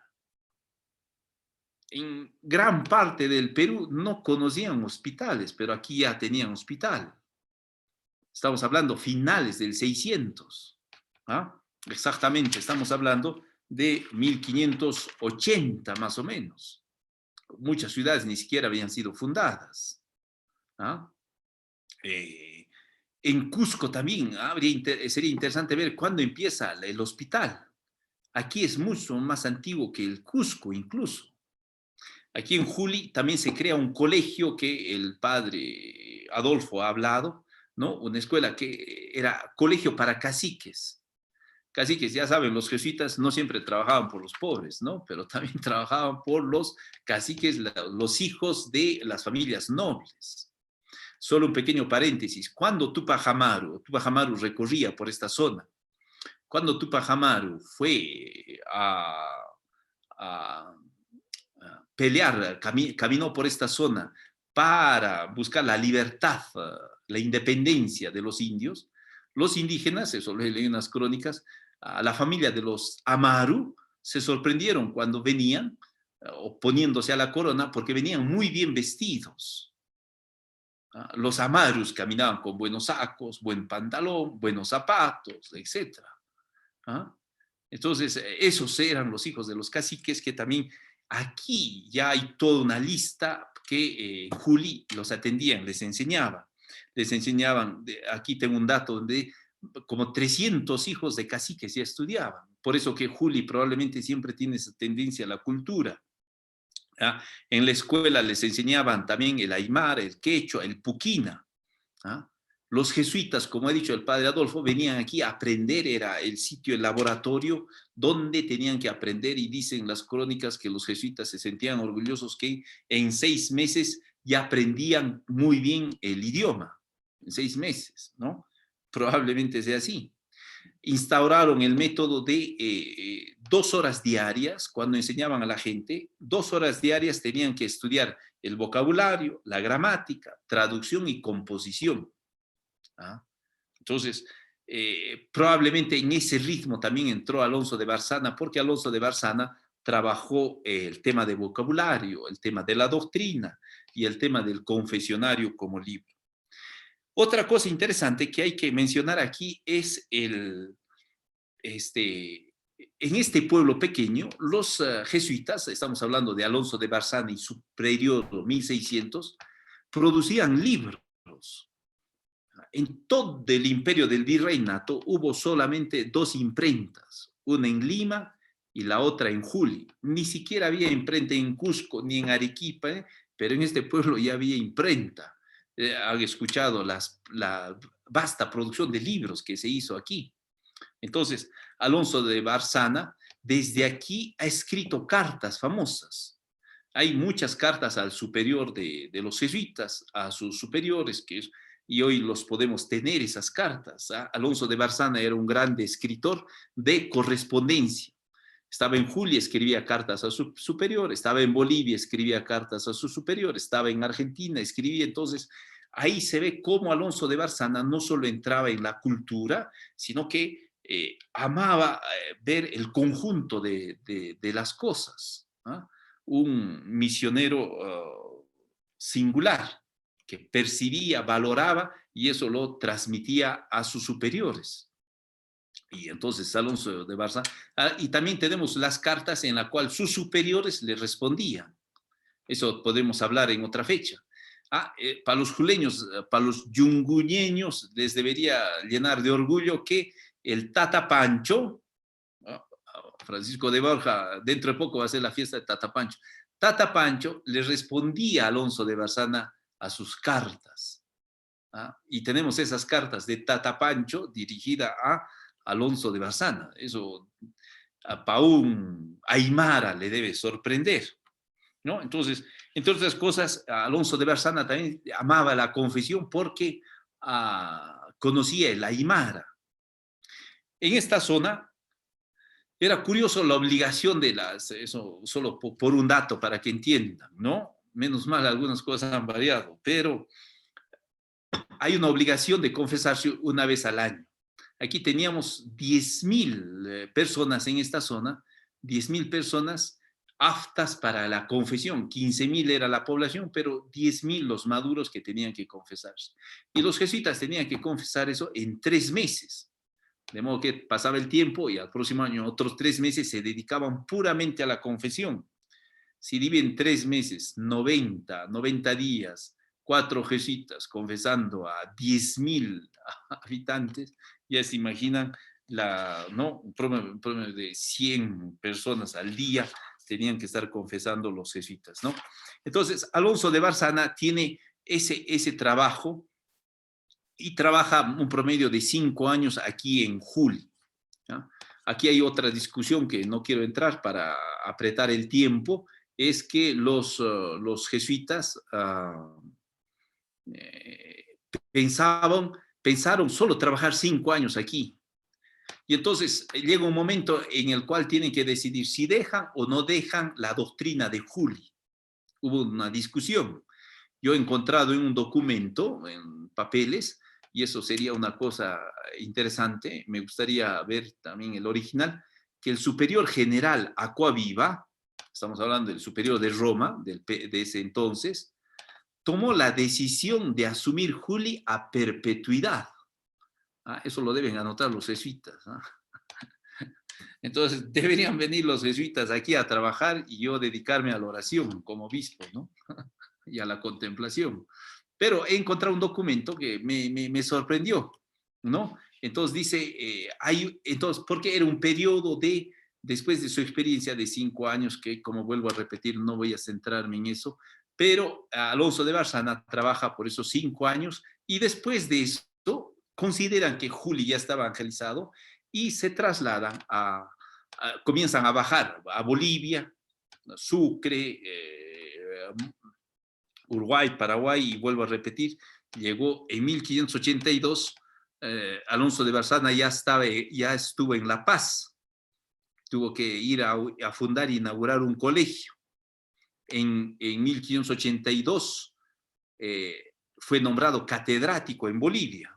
En gran parte del Perú no conocían hospitales, pero aquí ya tenían hospital. Estamos hablando finales del 600. Exactamente, estamos hablando de 1580 más o menos. Muchas ciudades ni siquiera habían sido fundadas. En Cusco también sería interesante ver cuándo empieza el hospital. Aquí es mucho más antiguo que el Cusco incluso. Aquí en Juli también se crea un colegio que el padre Adolfo ha hablado, ¿no? Una escuela que era colegio para caciques. Caciques, ya saben, los jesuitas no siempre trabajaban por los pobres, ¿no? Pero también trabajaban por los caciques, los hijos de las familias nobles. Solo un pequeño paréntesis. Cuando Tupac Amaru recorría por esta zona, cuando Tupac Amaru fue a pelear, caminó por esta zona para buscar la libertad, la independencia de los indios, los indígenas, eso lo leí en las crónicas, a la familia de los Amaru se sorprendieron cuando venían, oponiéndose a la corona, porque venían muy bien vestidos. Los Amarus caminaban con buenos sacos, buen pantalón, buenos zapatos, etc. Entonces, esos eran los hijos de los caciques que también aquí ya hay toda una lista que Juli los atendían, les enseñaban. Aquí tengo un dato donde como 300 hijos de caciques ya estudiaban. Por eso que Juli probablemente siempre tiene esa tendencia a la cultura. En la escuela les enseñaban también el aymara, el quechua, el puquina. Los jesuitas, como ha dicho el padre Adolfo, venían aquí a aprender, era el sitio, el laboratorio donde tenían que aprender, y dicen las crónicas que los jesuitas se sentían orgullosos que en 6 meses ya aprendían muy bien el idioma, en 6 meses, ¿no? Probablemente sea así. Instauraron el método de 2 horas diarias, cuando enseñaban a la gente, 2 horas diarias tenían que estudiar el vocabulario, la gramática, traducción y composición. Entonces, probablemente en ese ritmo también entró Alonso de Barzana, porque Alonso de Barzana trabajó el tema de vocabulario, el tema de la doctrina y el tema del confesionario como libro. Otra cosa interesante que hay que mencionar aquí es en este pueblo pequeño, los jesuitas, estamos hablando de Alonso de Barzana y su periodo 1600, producían libros. En todo el imperio del virreinato hubo solamente 2 imprentas, una en Lima y la otra en Juli. Ni siquiera había imprenta en Cusco ni en Arequipa, pero en este pueblo ya había imprenta. Han escuchado la vasta producción de libros que se hizo aquí. Entonces, Alonso de Barzana, desde aquí ha escrito cartas famosas. Hay muchas cartas al superior de los jesuitas, a sus superiores, y hoy los podemos tener esas cartas. Alonso de Barzana era un grande escritor de correspondencia. Estaba en Juli, escribía cartas a su superior, estaba en Bolivia, escribía cartas a su superior, estaba en Argentina, escribía. Entonces, ahí se ve cómo Alonso de Barzana no solo entraba en la cultura, sino que amaba ver el conjunto de las cosas, ¿ah? Un misionero singular que percibía, valoraba y eso lo transmitía a sus superiores. Y entonces Alonso de Barzana, y también tenemos las cartas en las cuales sus superiores le respondían. Eso podemos hablar en otra fecha. Para los juleños, para los yunguñeños, les debería llenar de orgullo que el Tata Pancho, Francisco de Borja, dentro de poco va a ser la fiesta de Tata Pancho. Tata Pancho le respondía a Alonso de Barzana a sus cartas. Y tenemos esas cartas de Tata Pancho dirigida a Alonso de Barzana. Eso para un aymara le debe sorprender, ¿no? Entonces, entre otras cosas, Alonso de Barzana también amaba la confesión porque conocía el aymara. En esta zona era curioso la obligación de eso solo por un dato para que entiendan, ¿no? Menos mal algunas cosas han variado, pero hay una obligación de confesarse una vez al año. Aquí teníamos 10.000 personas en esta zona, 10.000 personas aptas para la confesión. 15.000 era la población, pero 10.000 los maduros que tenían que confesarse. Y los jesuitas tenían que confesar eso en 3 meses. De modo que pasaba el tiempo y al próximo año otros 3 meses se dedicaban puramente a la confesión. Si dividen 3 meses, 90 días, 4 jesuitas confesando a 10.000 habitantes, ya se imaginan ¿no? Un promedio de 100 personas al día tenían que estar confesando los jesuitas, ¿no? Entonces, Alonso de Barzana tiene ese trabajo y trabaja un promedio de 5 años aquí en Juli, ¿no? Aquí hay otra discusión que no quiero entrar para apretar el tiempo, es que los jesuitas pensaron solo trabajar 5 años aquí. Y entonces llega un momento en el cual tienen que decidir si dejan o no dejan la doctrina de Juli. Hubo una discusión. Yo he encontrado en un documento, en papeles, y eso sería una cosa interesante, me gustaría ver también el original, que el superior general Acquaviva, estamos hablando del superior de Roma, de ese entonces, tomó la decisión de asumir Juli a perpetuidad. Eso lo deben anotar los jesuitas. Entonces, deberían venir los jesuitas aquí a trabajar y yo dedicarme a la oración como obispo, ¿no? Y a la contemplación. Pero he encontrado un documento que me sorprendió, ¿no? Entonces dice, entonces, porque era un periodo después de su experiencia de 5 años, que como vuelvo a repetir, no voy a centrarme en eso, pero Alonso de Barzana trabaja por esos 5 años y después de eso consideran que Juli ya está evangelizado y se trasladan comienzan a bajar a Bolivia, Sucre, Uruguay, Paraguay, y vuelvo a repetir, llegó en 1582, Alonso de Barzana ya estuvo en La Paz, tuvo que ir a fundar e inaugurar un colegio. En 1582 fue nombrado catedrático en Bolivia.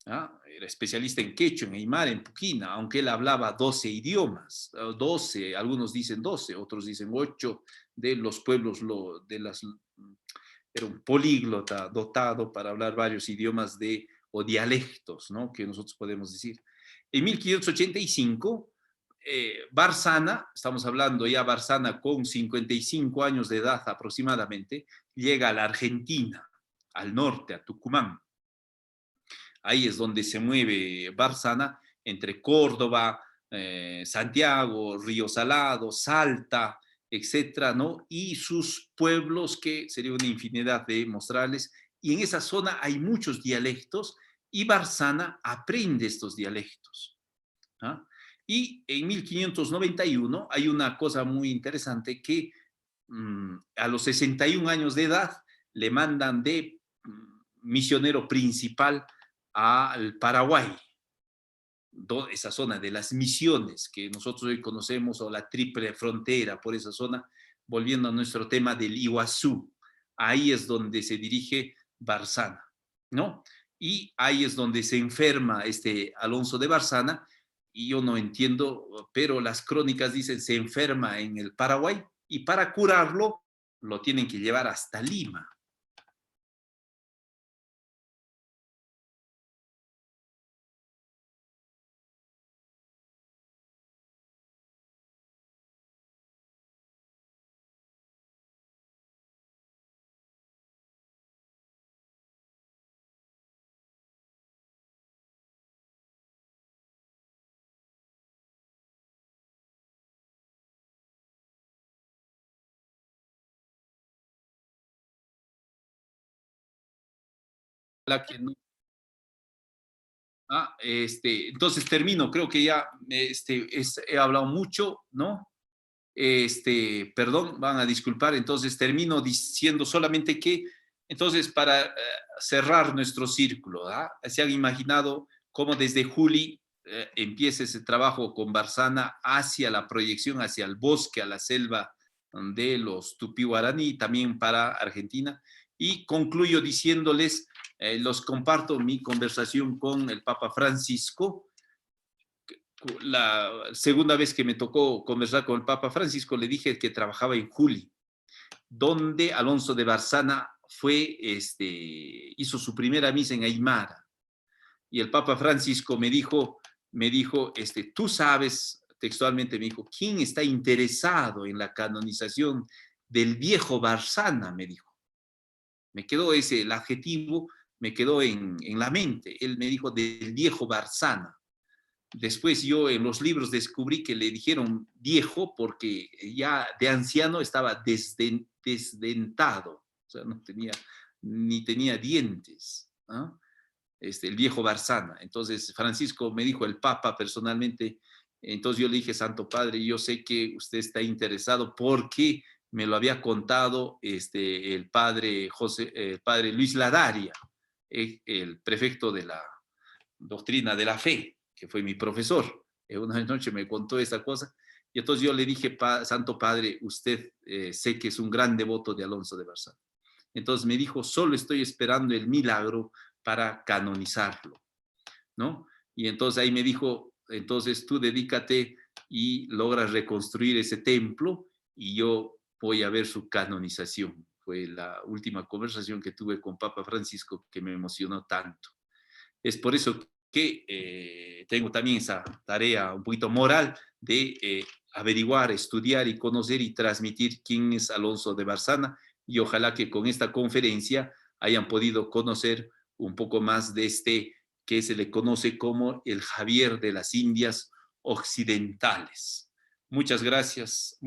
Era especialista en quechua, en aymara, en puquina, aunque él hablaba 12 idiomas, 12, algunos dicen 12, otros dicen 8 de los pueblos, era un políglota dotado para hablar varios idiomas o dialectos, ¿no? Que nosotros podemos decir. En 1585, Barzana, estamos hablando ya Barzana con 55 años de edad aproximadamente, llega a la Argentina, al norte, a Tucumán. Ahí es donde se mueve Barzana, entre Córdoba, Santiago, Río Salado, Salta, etcétera, ¿no? Y sus pueblos, que sería una infinidad de mostrarles. Y en esa zona hay muchos dialectos y Barzana aprende estos dialectos. Y en 1591 hay una cosa muy interesante que a los 61 años de edad le mandan de misionero principal al Paraguay, esa zona de las misiones que nosotros hoy conocemos, o la triple frontera, por esa zona, volviendo a nuestro tema del Iguazú. Ahí es donde se dirige Barzana, ¿no? Y ahí es donde se enferma este Alonso de Barzana, y yo no entiendo, pero las crónicas dicen se enferma en el Paraguay, y para curarlo lo tienen que llevar hasta Lima. La que no. Entonces termino, creo que ya he hablado mucho, ¿no? Perdón, van a disculpar, entonces termino diciendo solamente que, entonces para cerrar nuestro círculo, ¿ah? Se han imaginado cómo desde Juli empieza ese trabajo con Barzana hacia la proyección, hacia el bosque, a la selva de los Tupi-Guaraní, también para Argentina, y concluyo diciéndoles, los comparto mi conversación con el Papa Francisco. La segunda vez que me tocó conversar con el Papa Francisco, le dije que trabajaba en Juli, donde Alonso de Barzana hizo su primera misa en Aymara. Y el Papa Francisco me dijo, tú sabes, textualmente me dijo, ¿quién está interesado en la canonización del viejo Barzana? Me dijo. Me quedó el adjetivo, me quedó en la mente. Él me dijo del viejo Barzana. Después yo en los libros descubrí que le dijeron viejo porque ya de anciano estaba desdentado, o sea, no tenía, ni tenía dientes, ¿no? El viejo Barzana. Entonces Francisco me dijo, el Papa personalmente, entonces yo le dije, Santo Padre, yo sé que usted está interesado porque me lo había contado el padre Luis Ladaria, el prefecto de la doctrina de la fe, que fue mi profesor. Una noche me contó esa cosa, y entonces yo le dije, Santo Padre, usted sé que es un gran devoto de Alonso de Barzana. Entonces me dijo, solo estoy esperando el milagro para canonizarlo, ¿no? Y entonces ahí me dijo, entonces tú dedícate y logras reconstruir ese templo y yo voy a ver su canonización. Fue la última conversación que tuve con Papa Francisco que me emocionó tanto. Es por eso que tengo también esa tarea un poquito moral de averiguar, estudiar y conocer y transmitir quién es Alonso de Barzana, y ojalá que con esta conferencia hayan podido conocer un poco más de que se le conoce como el Javier de las Indias Occidentales. Muchas gracias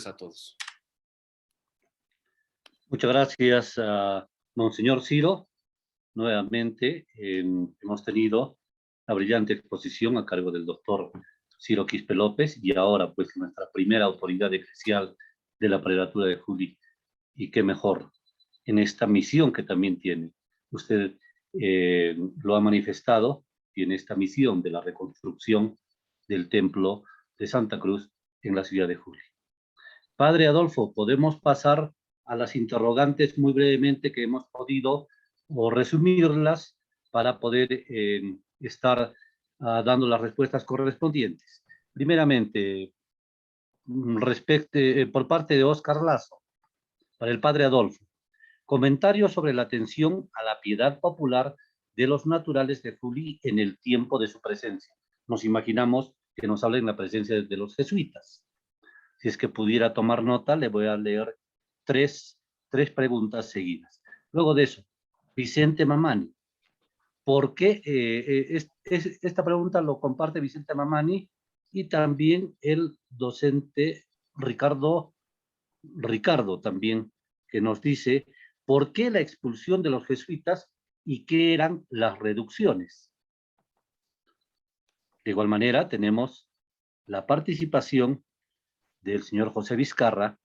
a todos. Muchas gracias a Monseñor Ciro. Nuevamente hemos tenido la brillante exposición a cargo del doctor Ciro Quispe López, y ahora pues nuestra primera autoridad eclesial de la prelatura de Juli. Y qué mejor en esta misión que también tiene. Usted lo ha manifestado, tiene esta misión de la reconstrucción del templo de Santa Cruz en la ciudad de Juli. Padre Adolfo, podemos pasar a las interrogantes muy brevemente que hemos podido, o resumirlas para poder estar dando las respuestas correspondientes. Primeramente, por parte de Óscar Lazo, para el Padre Adolfo, comentario sobre la atención a la piedad popular de los naturales de Juli en el tiempo de su presencia. Nos imaginamos que nos habla en la presencia de los jesuitas. Si es que pudiera tomar nota, le voy a leer tres preguntas seguidas. Luego de eso, Vicente Mamani. ¿Por qué? Esta pregunta lo comparte Vicente Mamani y también el docente Ricardo también, que nos dice por qué la expulsión de los jesuitas y qué eran las reducciones. De igual manera, tenemos la participación del señor José Vizcarra,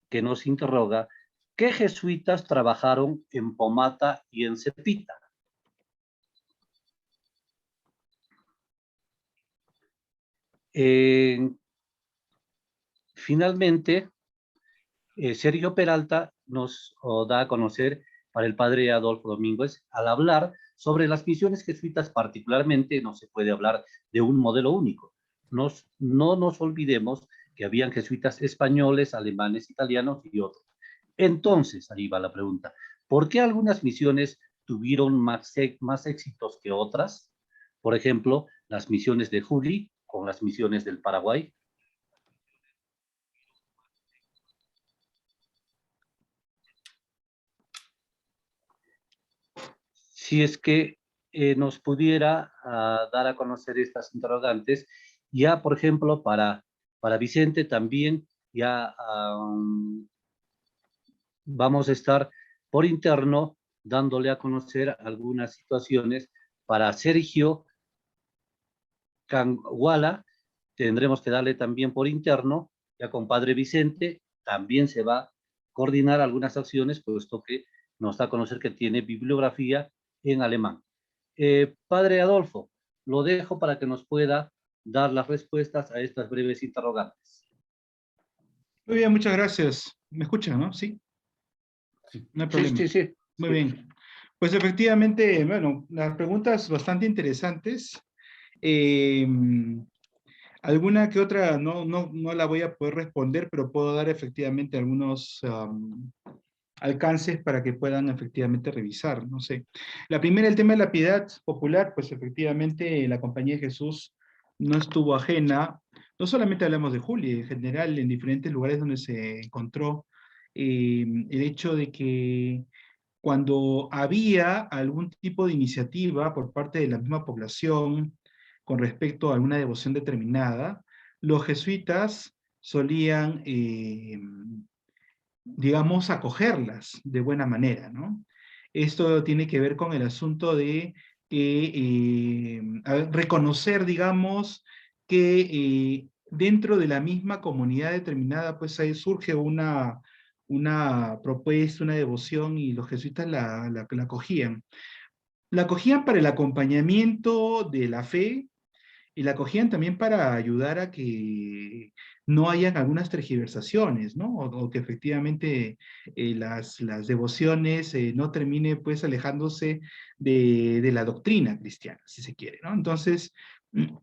que nos interroga qué jesuitas trabajaron en Pomata y en Cepita. Finalmente, Sergio Peralta nos da a conocer para el padre Adolfo Domínguez al hablar sobre las misiones jesuitas particularmente. No se puede hablar de un modelo único. No nos olvidemos que habían jesuitas españoles, alemanes, italianos y otros. Entonces, ahí va la pregunta, ¿por qué algunas misiones tuvieron más éxitos que otras? Por ejemplo, las misiones de Juli con las misiones del Paraguay. Si es que nos pudiera dar a conocer estas interrogantes, ya por ejemplo para Vicente también ya vamos a estar por interno dándole a conocer algunas situaciones. Para Sergio Canguala tendremos que darle también por interno, ya con padre Vicente también se va a coordinar algunas acciones, puesto que nos da a conocer que tiene bibliografía en alemán. Padre Adolfo, lo dejo para que nos pueda dar las respuestas a estas breves interrogantes. Muy bien, muchas gracias. ¿Me escuchan, no? Sí. No hay problema. Sí. Muy bien. Pues efectivamente, bueno, las preguntas bastante interesantes. Alguna que otra no la voy a poder responder, pero puedo dar efectivamente algunos alcances para que puedan efectivamente revisar, no sé. La primera, el tema de la piedad popular, pues efectivamente la Compañía de Jesús no estuvo ajena, no solamente hablamos de Juli, en general en diferentes lugares donde se encontró el hecho de que cuando había algún tipo de iniciativa por parte de la misma población con respecto a alguna devoción determinada, los jesuitas solían digamos, acogerlas de buena manera, ¿no? Esto tiene que ver con el asunto de reconocer, digamos, que dentro de la misma comunidad determinada, pues ahí surge una propuesta, una devoción, y los jesuitas la acogían. La acogían para el acompañamiento de la fe, y la cogían también para ayudar a que no hayan algunas tergiversaciones, ¿no? O que efectivamente las devociones no termine pues alejándose de la doctrina cristiana, si se quiere, ¿no? Entonces,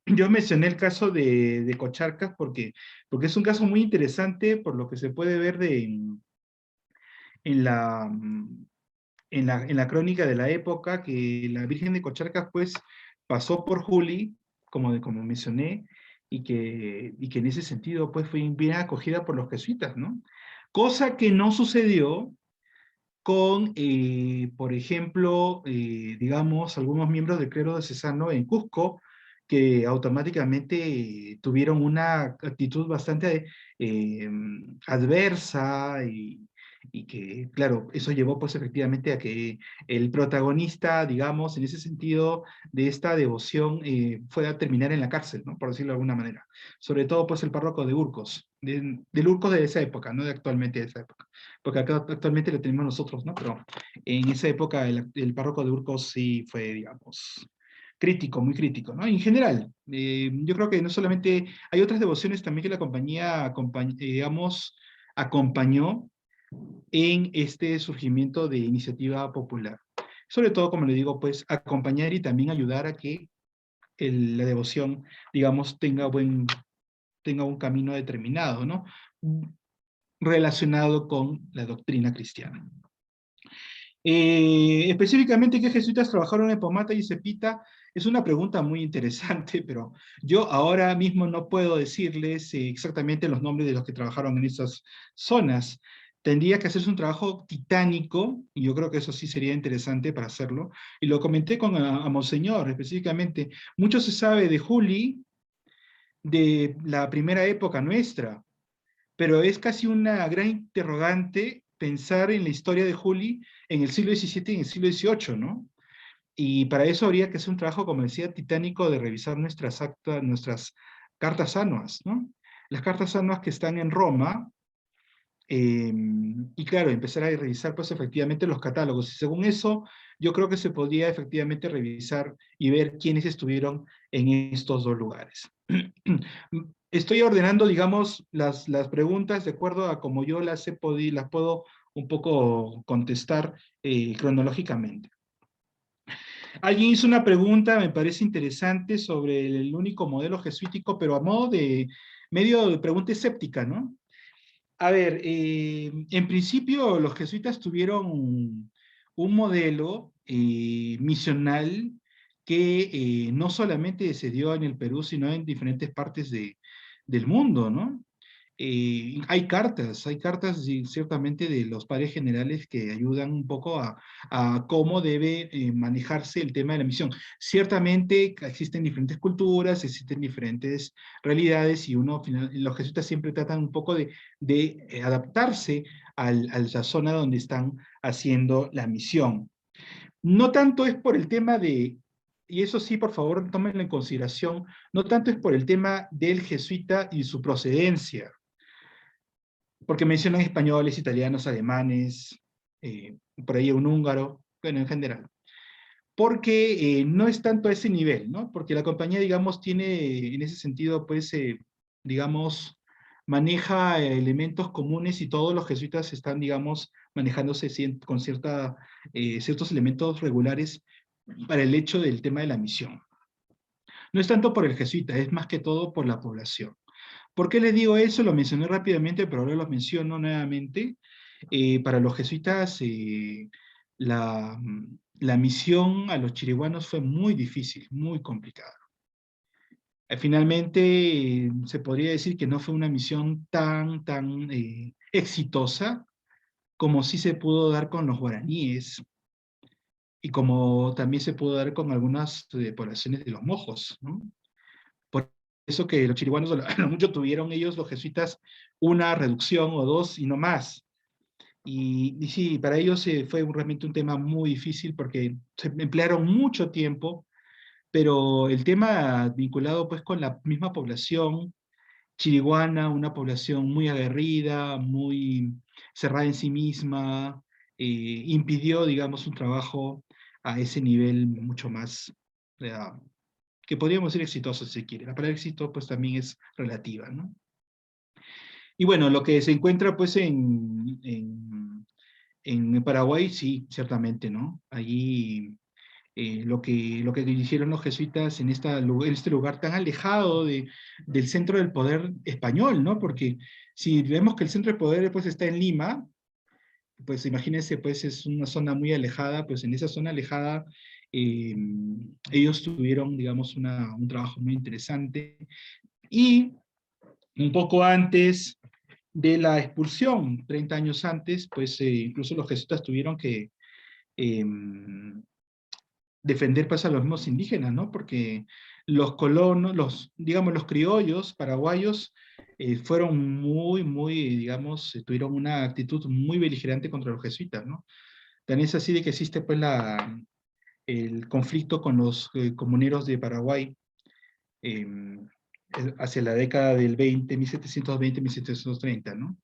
yo mencioné el caso de Cocharcas porque es un caso muy interesante por lo que se puede ver en la crónica de la época, que la Virgen de Cocharcas pues pasó por Juli, como mencioné, y que en ese sentido pues fue bien acogida por los jesuitas, ¿no? Cosa que no sucedió con, por ejemplo, digamos, algunos miembros del clero diocesano en Cusco, que automáticamente tuvieron una actitud bastante adversa y que, claro, eso llevó pues efectivamente a que el protagonista, digamos, en ese sentido de esta devoción fuera a terminar en la cárcel, ¿no? Por decirlo de alguna manera. Sobre todo pues el párroco de Urcos, del Urcos de esa época, no de actualmente de esa época. Porque acá actualmente lo tenemos nosotros, ¿no? Pero en esa época el párroco de Urcos sí fue, digamos, crítico, muy crítico, ¿no? En general, yo creo que no solamente, hay otras devociones también que la compañía, digamos, acompañó en este surgimiento de iniciativa popular. Sobre todo, como le digo, pues acompañar y también ayudar a que la devoción, digamos, tenga un camino determinado, ¿no? Relacionado con la doctrina cristiana. Específicamente, ¿qué jesuitas trabajaron en Pomata y Cepita? Es una pregunta muy interesante, pero yo ahora mismo no puedo decirles exactamente los nombres de los que trabajaron en esas zonas. Tendría que hacerse un trabajo titánico, y yo creo que eso sí sería interesante para hacerlo, y lo comenté con a Monseñor específicamente. Mucho se sabe de Juli, de la primera época nuestra, pero es casi una gran interrogante pensar en la historia de Juli en el siglo XVII y en el siglo XVIII, ¿no? Y para eso habría que hacer un trabajo, como decía, titánico, de revisar nuestras cartas anuas, ¿no? Las cartas anuas que están en Roma, y claro, empezar a revisar pues efectivamente los catálogos. Y según eso, yo creo que se podría efectivamente revisar y ver quiénes estuvieron en estos dos lugares. Estoy ordenando, digamos, las preguntas de acuerdo a como yo las puedo un poco contestar cronológicamente. Alguien hizo una pregunta, me parece interesante, sobre el único modelo jesuítico, pero a modo de medio de pregunta escéptica, ¿no? A ver, en principio los jesuitas tuvieron un modelo misional que no solamente se dio en el Perú, sino en diferentes partes del mundo, ¿no? Hay cartas ciertamente de los padres generales que ayudan un poco a cómo debe manejarse el tema de la misión. Ciertamente existen diferentes culturas, existen diferentes realidades y los jesuitas siempre tratan un poco de adaptarse a la zona donde están haciendo la misión. No tanto es por el tema de, y eso sí, por favor, tómenlo en consideración, no tanto es por el tema del jesuita y su procedencia, porque mencionan españoles, italianos, alemanes, por ahí un húngaro, bueno, en general. Porque no es tanto a ese nivel, ¿no? Porque la compañía, digamos, tiene en ese sentido, pues, digamos, maneja elementos comunes y todos los jesuitas están, digamos, manejándose con ciertos elementos regulares para el hecho del tema de la misión. No es tanto por el jesuita, es más que todo por la población. ¿Por qué les digo eso? Lo mencioné rápidamente, pero ahora lo menciono nuevamente. Para los jesuitas, la misión a los chiriguanos fue muy difícil, muy complicada. Finalmente, se podría decir que no fue una misión tan exitosa como sí se pudo dar con los guaraníes y como también se pudo dar con algunas poblaciones de los mojos, ¿no? Por eso que los chiriguanos a lo mucho tuvieron ellos, los jesuitas, una reducción o dos y no más. Y sí, para ellos fue realmente un tema muy difícil porque se emplearon mucho tiempo, pero el tema vinculado pues con la misma población chiriguana, una población muy aguerrida, muy cerrada en sí misma, impidió, digamos, un trabajo a ese nivel mucho más, que podríamos decir exitoso si se quiere. La palabra éxito pues también es relativa, ¿no? Y bueno, lo que se encuentra pues en Paraguay, sí, ciertamente, ¿no? Allí lo que hicieron los jesuitas en este lugar tan alejado del centro del poder español, ¿no? Porque si vemos que el centro de poder pues está en Lima, pues imagínense, pues es una zona muy alejada, pues en esa zona alejada ellos tuvieron, digamos, un trabajo muy interesante. Y un poco antes de la expulsión, 30 años antes, pues incluso los jesuitas tuvieron que defender pues a los mismos indígenas, ¿no? Porque los colonos, digamos, los criollos paraguayos fueron digamos, tuvieron una actitud muy beligerante contra los jesuitas, ¿no? Tan es así de que existe pues el conflicto con los comuneros de Paraguay hacia la década del 1720-1730, ¿no?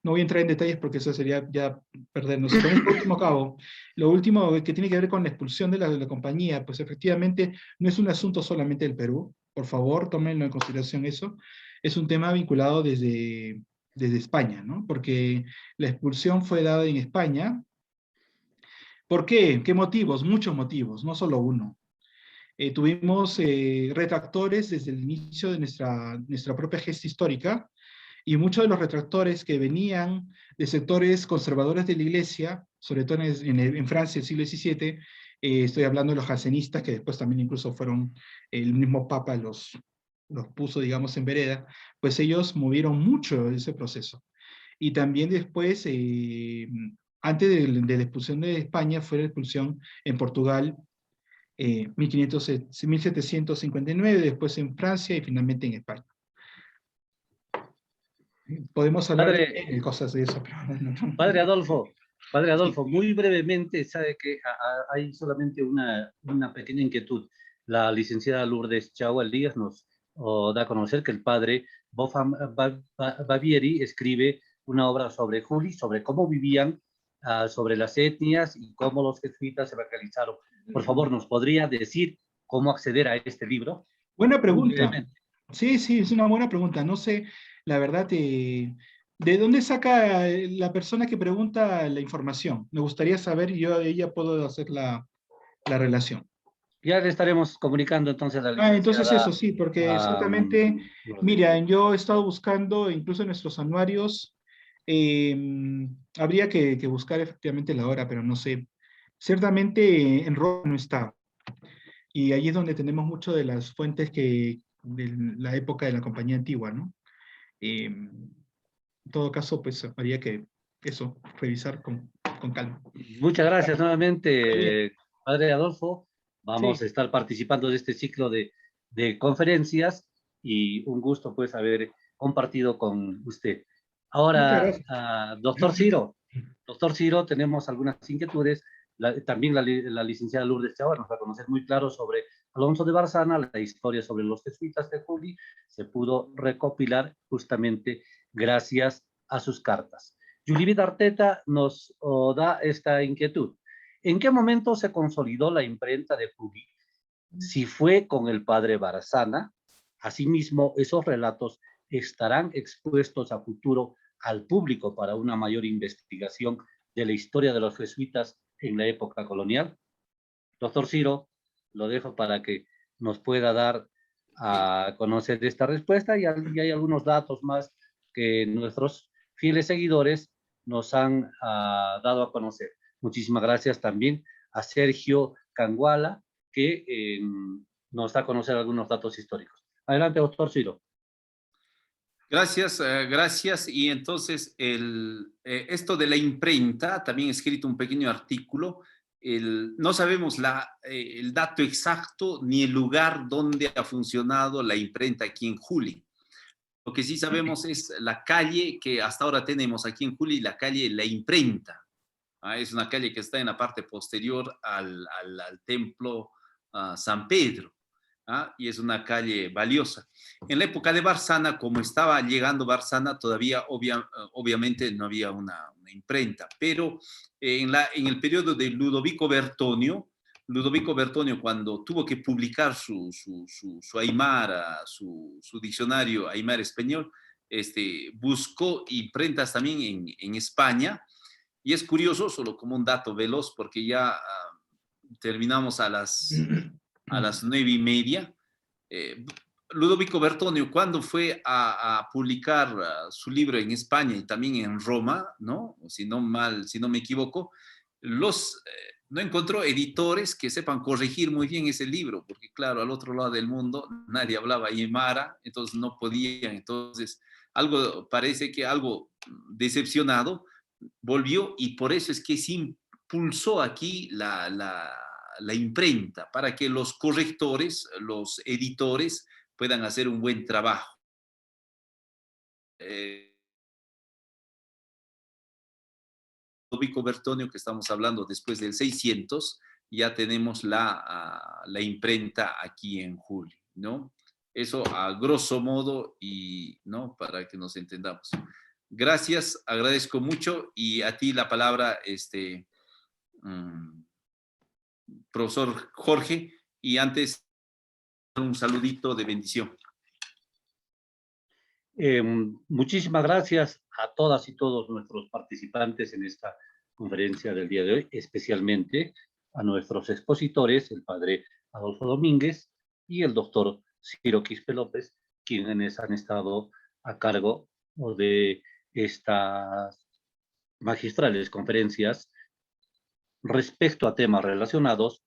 No voy a entrar en detalles porque eso sería ya perdernos. Con esto último cabo, lo último que tiene que ver con la expulsión de la compañía, pues efectivamente no es un asunto solamente del Perú, por favor, tómenlo en consideración eso, es un tema vinculado desde España, ¿no? Porque la expulsión fue dada en España. ¿Por qué? ¿Qué motivos? Muchos motivos, no solo uno. Tuvimos retractores desde el inicio de nuestra propia gesta histórica, y muchos de los retractores que venían de sectores conservadores de la Iglesia, sobre todo en Francia, el siglo XVII, estoy hablando de los jansenistas, que después también incluso fueron, el mismo Papa los puso, digamos, en vereda, pues ellos movieron mucho ese proceso. Y también después, antes de la expulsión de España, fue la expulsión en Portugal, 1759, después en Francia y finalmente en España. Podemos hablar de cosas de eso, pero no. Padre Adolfo, muy brevemente, sabe que hay solamente una pequeña inquietud. La licenciada Lourdes Chau Díaz nos da a conocer que el padre Wolfgang Bavieri escribe una obra sobre Juli, sobre cómo vivían, sobre las etnias y cómo los jesuitas se evangelizaron. Por favor, ¿nos podría decir cómo acceder a este libro? Buena pregunta. Sí, es una buena pregunta. No sé, la verdad, ¿De dónde saca la persona que pregunta la información? Me gustaría saber y yo a ella puedo hacer la relación. Ya le estaremos comunicando entonces a la Entonces eso licenciada. sí, porque am, ciertamente, Lourdes. mira, yo he estado buscando, incluso en nuestros anuarios, habría que buscar efectivamente la hora, pero no sé. Ciertamente en Roma no está. Y ahí es donde tenemos mucho de las fuentes de la época de la compañía antigua, ¿no? En todo caso, pues habría que eso, revisar con calma. Muchas gracias Está bien. nuevamente, padre Adolfo. Vamos a Sí, estar participando de este ciclo de conferencias y un gusto pues haber compartido con usted. muchas Ahora, gracias. doctor Ciro, tenemos algunas inquietudes. También la licenciada Lourdes Chávez nos va a conocer muy claro sobre Alonso de Barzana, la historia sobre los jesuitas de Juli, se pudo recopilar justamente gracias a sus cartas. Yulibit Arteta nos da esta inquietud. ¿En qué momento se consolidó la imprenta de Juli? Si fue con el padre Barzana, asimismo, esos relatos estarán expuestos a futuro al público para una mayor investigación de la historia de los jesuitas en la época colonial. Doctor Ciro, lo dejo para que nos pueda dar a conocer esta respuesta y hay algunos datos más que nuestros fieles seguidores nos han dado a conocer. Muchísimas gracias también a Sergio Canguala, que nos da a conocer algunos datos históricos. Adelante, doctor Ciro. Gracias, gracias. Y entonces, esto de la imprenta, también he escrito un pequeño artículo. No sabemos el dato exacto ni el lugar donde ha funcionado la imprenta aquí en Juli. Lo que sí sabemos es la calle que hasta ahora tenemos aquí en Juli, la calle La Imprenta. Es una calle que está en la parte posterior al templo San Pedro. Y es una calle valiosa. En la época de Barzana, como estaba llegando Barzana, todavía obviamente no había una imprenta, pero en el periodo de Ludovico Bertonio, cuando tuvo que publicar su Aymara, su diccionario Aymara español, buscó imprentas también en España. Y es curioso, solo como un dato veloz, porque ya terminamos a las 9:30. Ludovico Bertonio, cuando fue a publicar su libro en España y también en Roma, ¿no? Si no me equivoco, no encontró editores que sepan corregir muy bien ese libro, porque claro, al otro lado del mundo nadie hablaba aymara, entonces no podían, entonces parece que algo decepcionado, volvió y por eso es que se impulsó aquí la imprenta, para que los correctores, los editores, puedan hacer un buen trabajo. Ludovico Bertonio, que estamos hablando después del 600, ya tenemos la imprenta aquí en Juli, ¿no? Eso a grosso modo y, ¿no? Para que nos entendamos. Gracias, agradezco mucho y a ti la palabra, profesor Jorge, y antes un saludito de bendición. Muchísimas gracias a todas y todos nuestros participantes en esta conferencia del día de hoy, especialmente a nuestros expositores, el padre Adolfo Domínguez y el doctor Ciro Quispe López, quienes han estado a cargo de estas magistrales conferencias respecto a temas relacionados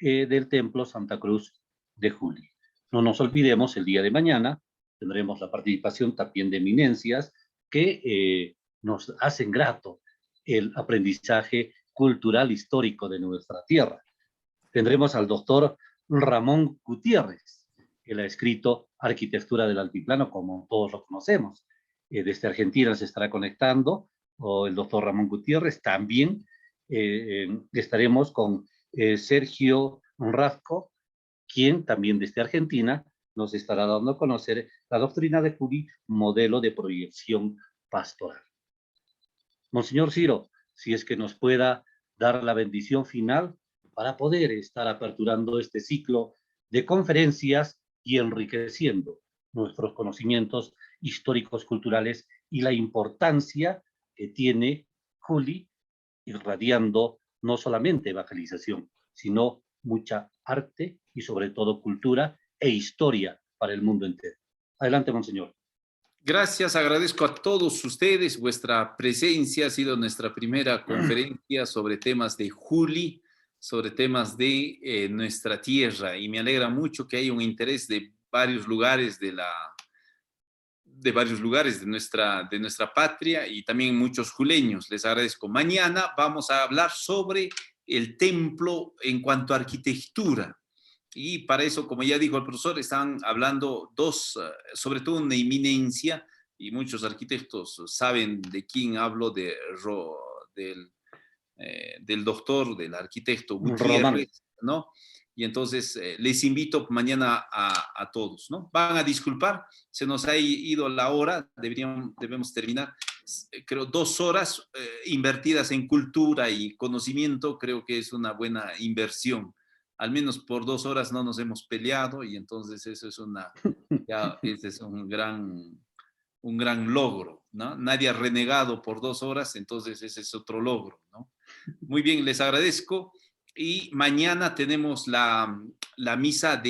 del Templo Santa Cruz de Juli. No nos olvidemos, el día de mañana tendremos la participación también de eminencias que nos hacen grato el aprendizaje cultural histórico de nuestra tierra. Tendremos al doctor Ramón Gutiérrez, que ha escrito Arquitectura del Altiplano, como todos lo conocemos. Desde Argentina se estará conectando el doctor Ramón Gutiérrez. También estaremos con Sergio Rasco, quien también desde Argentina nos estará dando a conocer la doctrina de Juli, modelo de proyección pastoral. Monseñor Ciro, si es que nos pueda dar la bendición final para poder estar aperturando este ciclo de conferencias y enriqueciendo nuestros conocimientos históricos, culturales y la importancia que tiene Juli irradiando no solamente evangelización, sino mucha arte y sobre todo cultura e historia para el mundo entero. Adelante, monseñor. Gracias, agradezco a todos ustedes. Vuestra presencia ha sido nuestra primera conferencia sobre temas de Juli, sobre temas de nuestra tierra, y me alegra mucho que haya un interés de varios lugares de nuestra patria y también muchos juleños. Les agradezco. Mañana vamos a hablar sobre el templo en cuanto a arquitectura. Y para eso, como ya dijo el profesor, están hablando sobre todo una eminencia, y muchos arquitectos saben de quién hablo, del doctor, del arquitecto Gutiérrez, ¿no? Y entonces les invito mañana a todos, ¿no? Van a disculpar, se nos ha ido la hora, debemos terminar. Creo 2 horas invertidas en cultura y conocimiento, creo que es una buena inversión. Al menos por 2 horas no nos hemos peleado, y entonces eso es ese es un gran logro, ¿no? Nadie ha renegado por 2 horas, entonces ese es otro logro, ¿no? Muy bien, les agradezco. Y mañana tenemos la misa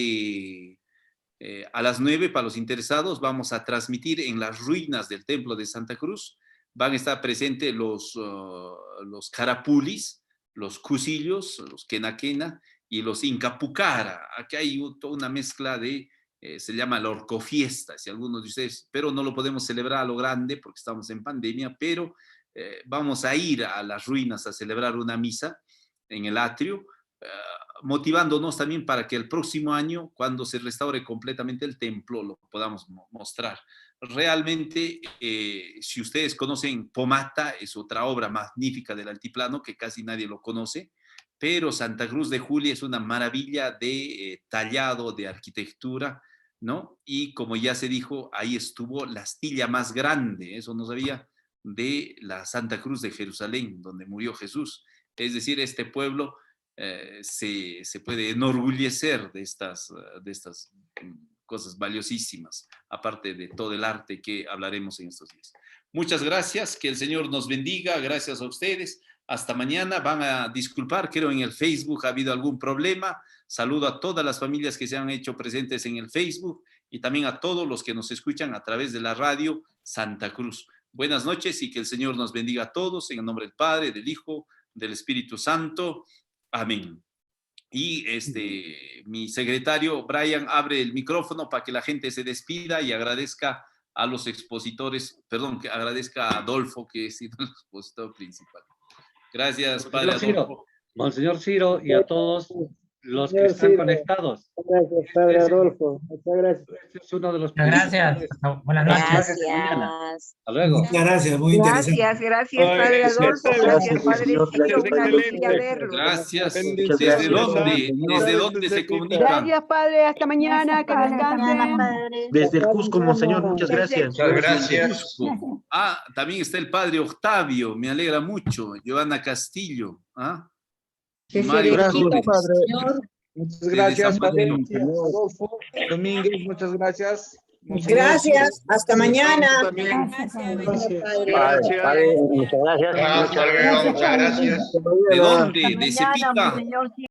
a las 9 para los interesados. Vamos a transmitir en las ruinas del templo de Santa Cruz. Van a estar presentes los carapulis, los cusillos, los quenaquena y los incapucara. Aquí hay toda una mezcla se llama la orcofiesta, si algunos de ustedes, pero no lo podemos celebrar a lo grande porque estamos en pandemia, pero vamos a ir a las ruinas a celebrar una misa en el atrio, motivándonos también para que el próximo año, cuando se restaure completamente el templo, lo podamos mostrar. Realmente, si ustedes conocen Pomata, es otra obra magnífica del altiplano que casi nadie lo conoce, pero Santa Cruz de Juli es una maravilla de tallado, de arquitectura, ¿no? Y como ya se dijo, ahí estuvo la astilla más grande, eso no sabía, de la Santa Cruz de Jerusalén, donde murió Jesús. Es decir, este pueblo se puede enorgullecer de estas cosas valiosísimas, aparte de todo el arte que hablaremos en estos días. Muchas gracias, que el Señor nos bendiga, gracias a ustedes. Hasta mañana. Van a disculpar, creo en el Facebook ha habido algún problema. Saludo a todas las familias que se han hecho presentes en el Facebook y también a todos los que nos escuchan a través de la radio Santa Cruz. Buenas noches y que el Señor nos bendiga a todos en el nombre del Padre, del Hijo, del Espíritu Santo. Amén. Y mi secretario Brian abre el micrófono para que la gente se despida y agradezca a los expositores, perdón, que agradezca a Adolfo, que es el expositor principal. Gracias, Padre Adolfo. Monseñor Ciro y a todos los que están conectados. Gracias, Padre Adolfo. Muchas gracias. Este es uno de los gracias. Buenas noches. Gracias. Hasta luego. Muchas gracias, muy interesante. Gracias, Padre Adolfo. Gracias, Padre Ciro. Una alegría verlo. Gracias. ¿Desde dónde se comunican? Gracias, Padre. Hasta mañana. Que descansen. Desde el Cusco, Monseñor, muchas gracias. Muchas gracias. También está el Padre Octavio, me alegra mucho. Joana Castillo. Mario Gracias, Flores. Padre. Muchas gracias, Padre Adolfo Domínguez. Muchas gracias. Gracias, hasta mañana. Padre, muchas gracias. Muchas gracias. ¿De dónde? ¿De Cepita?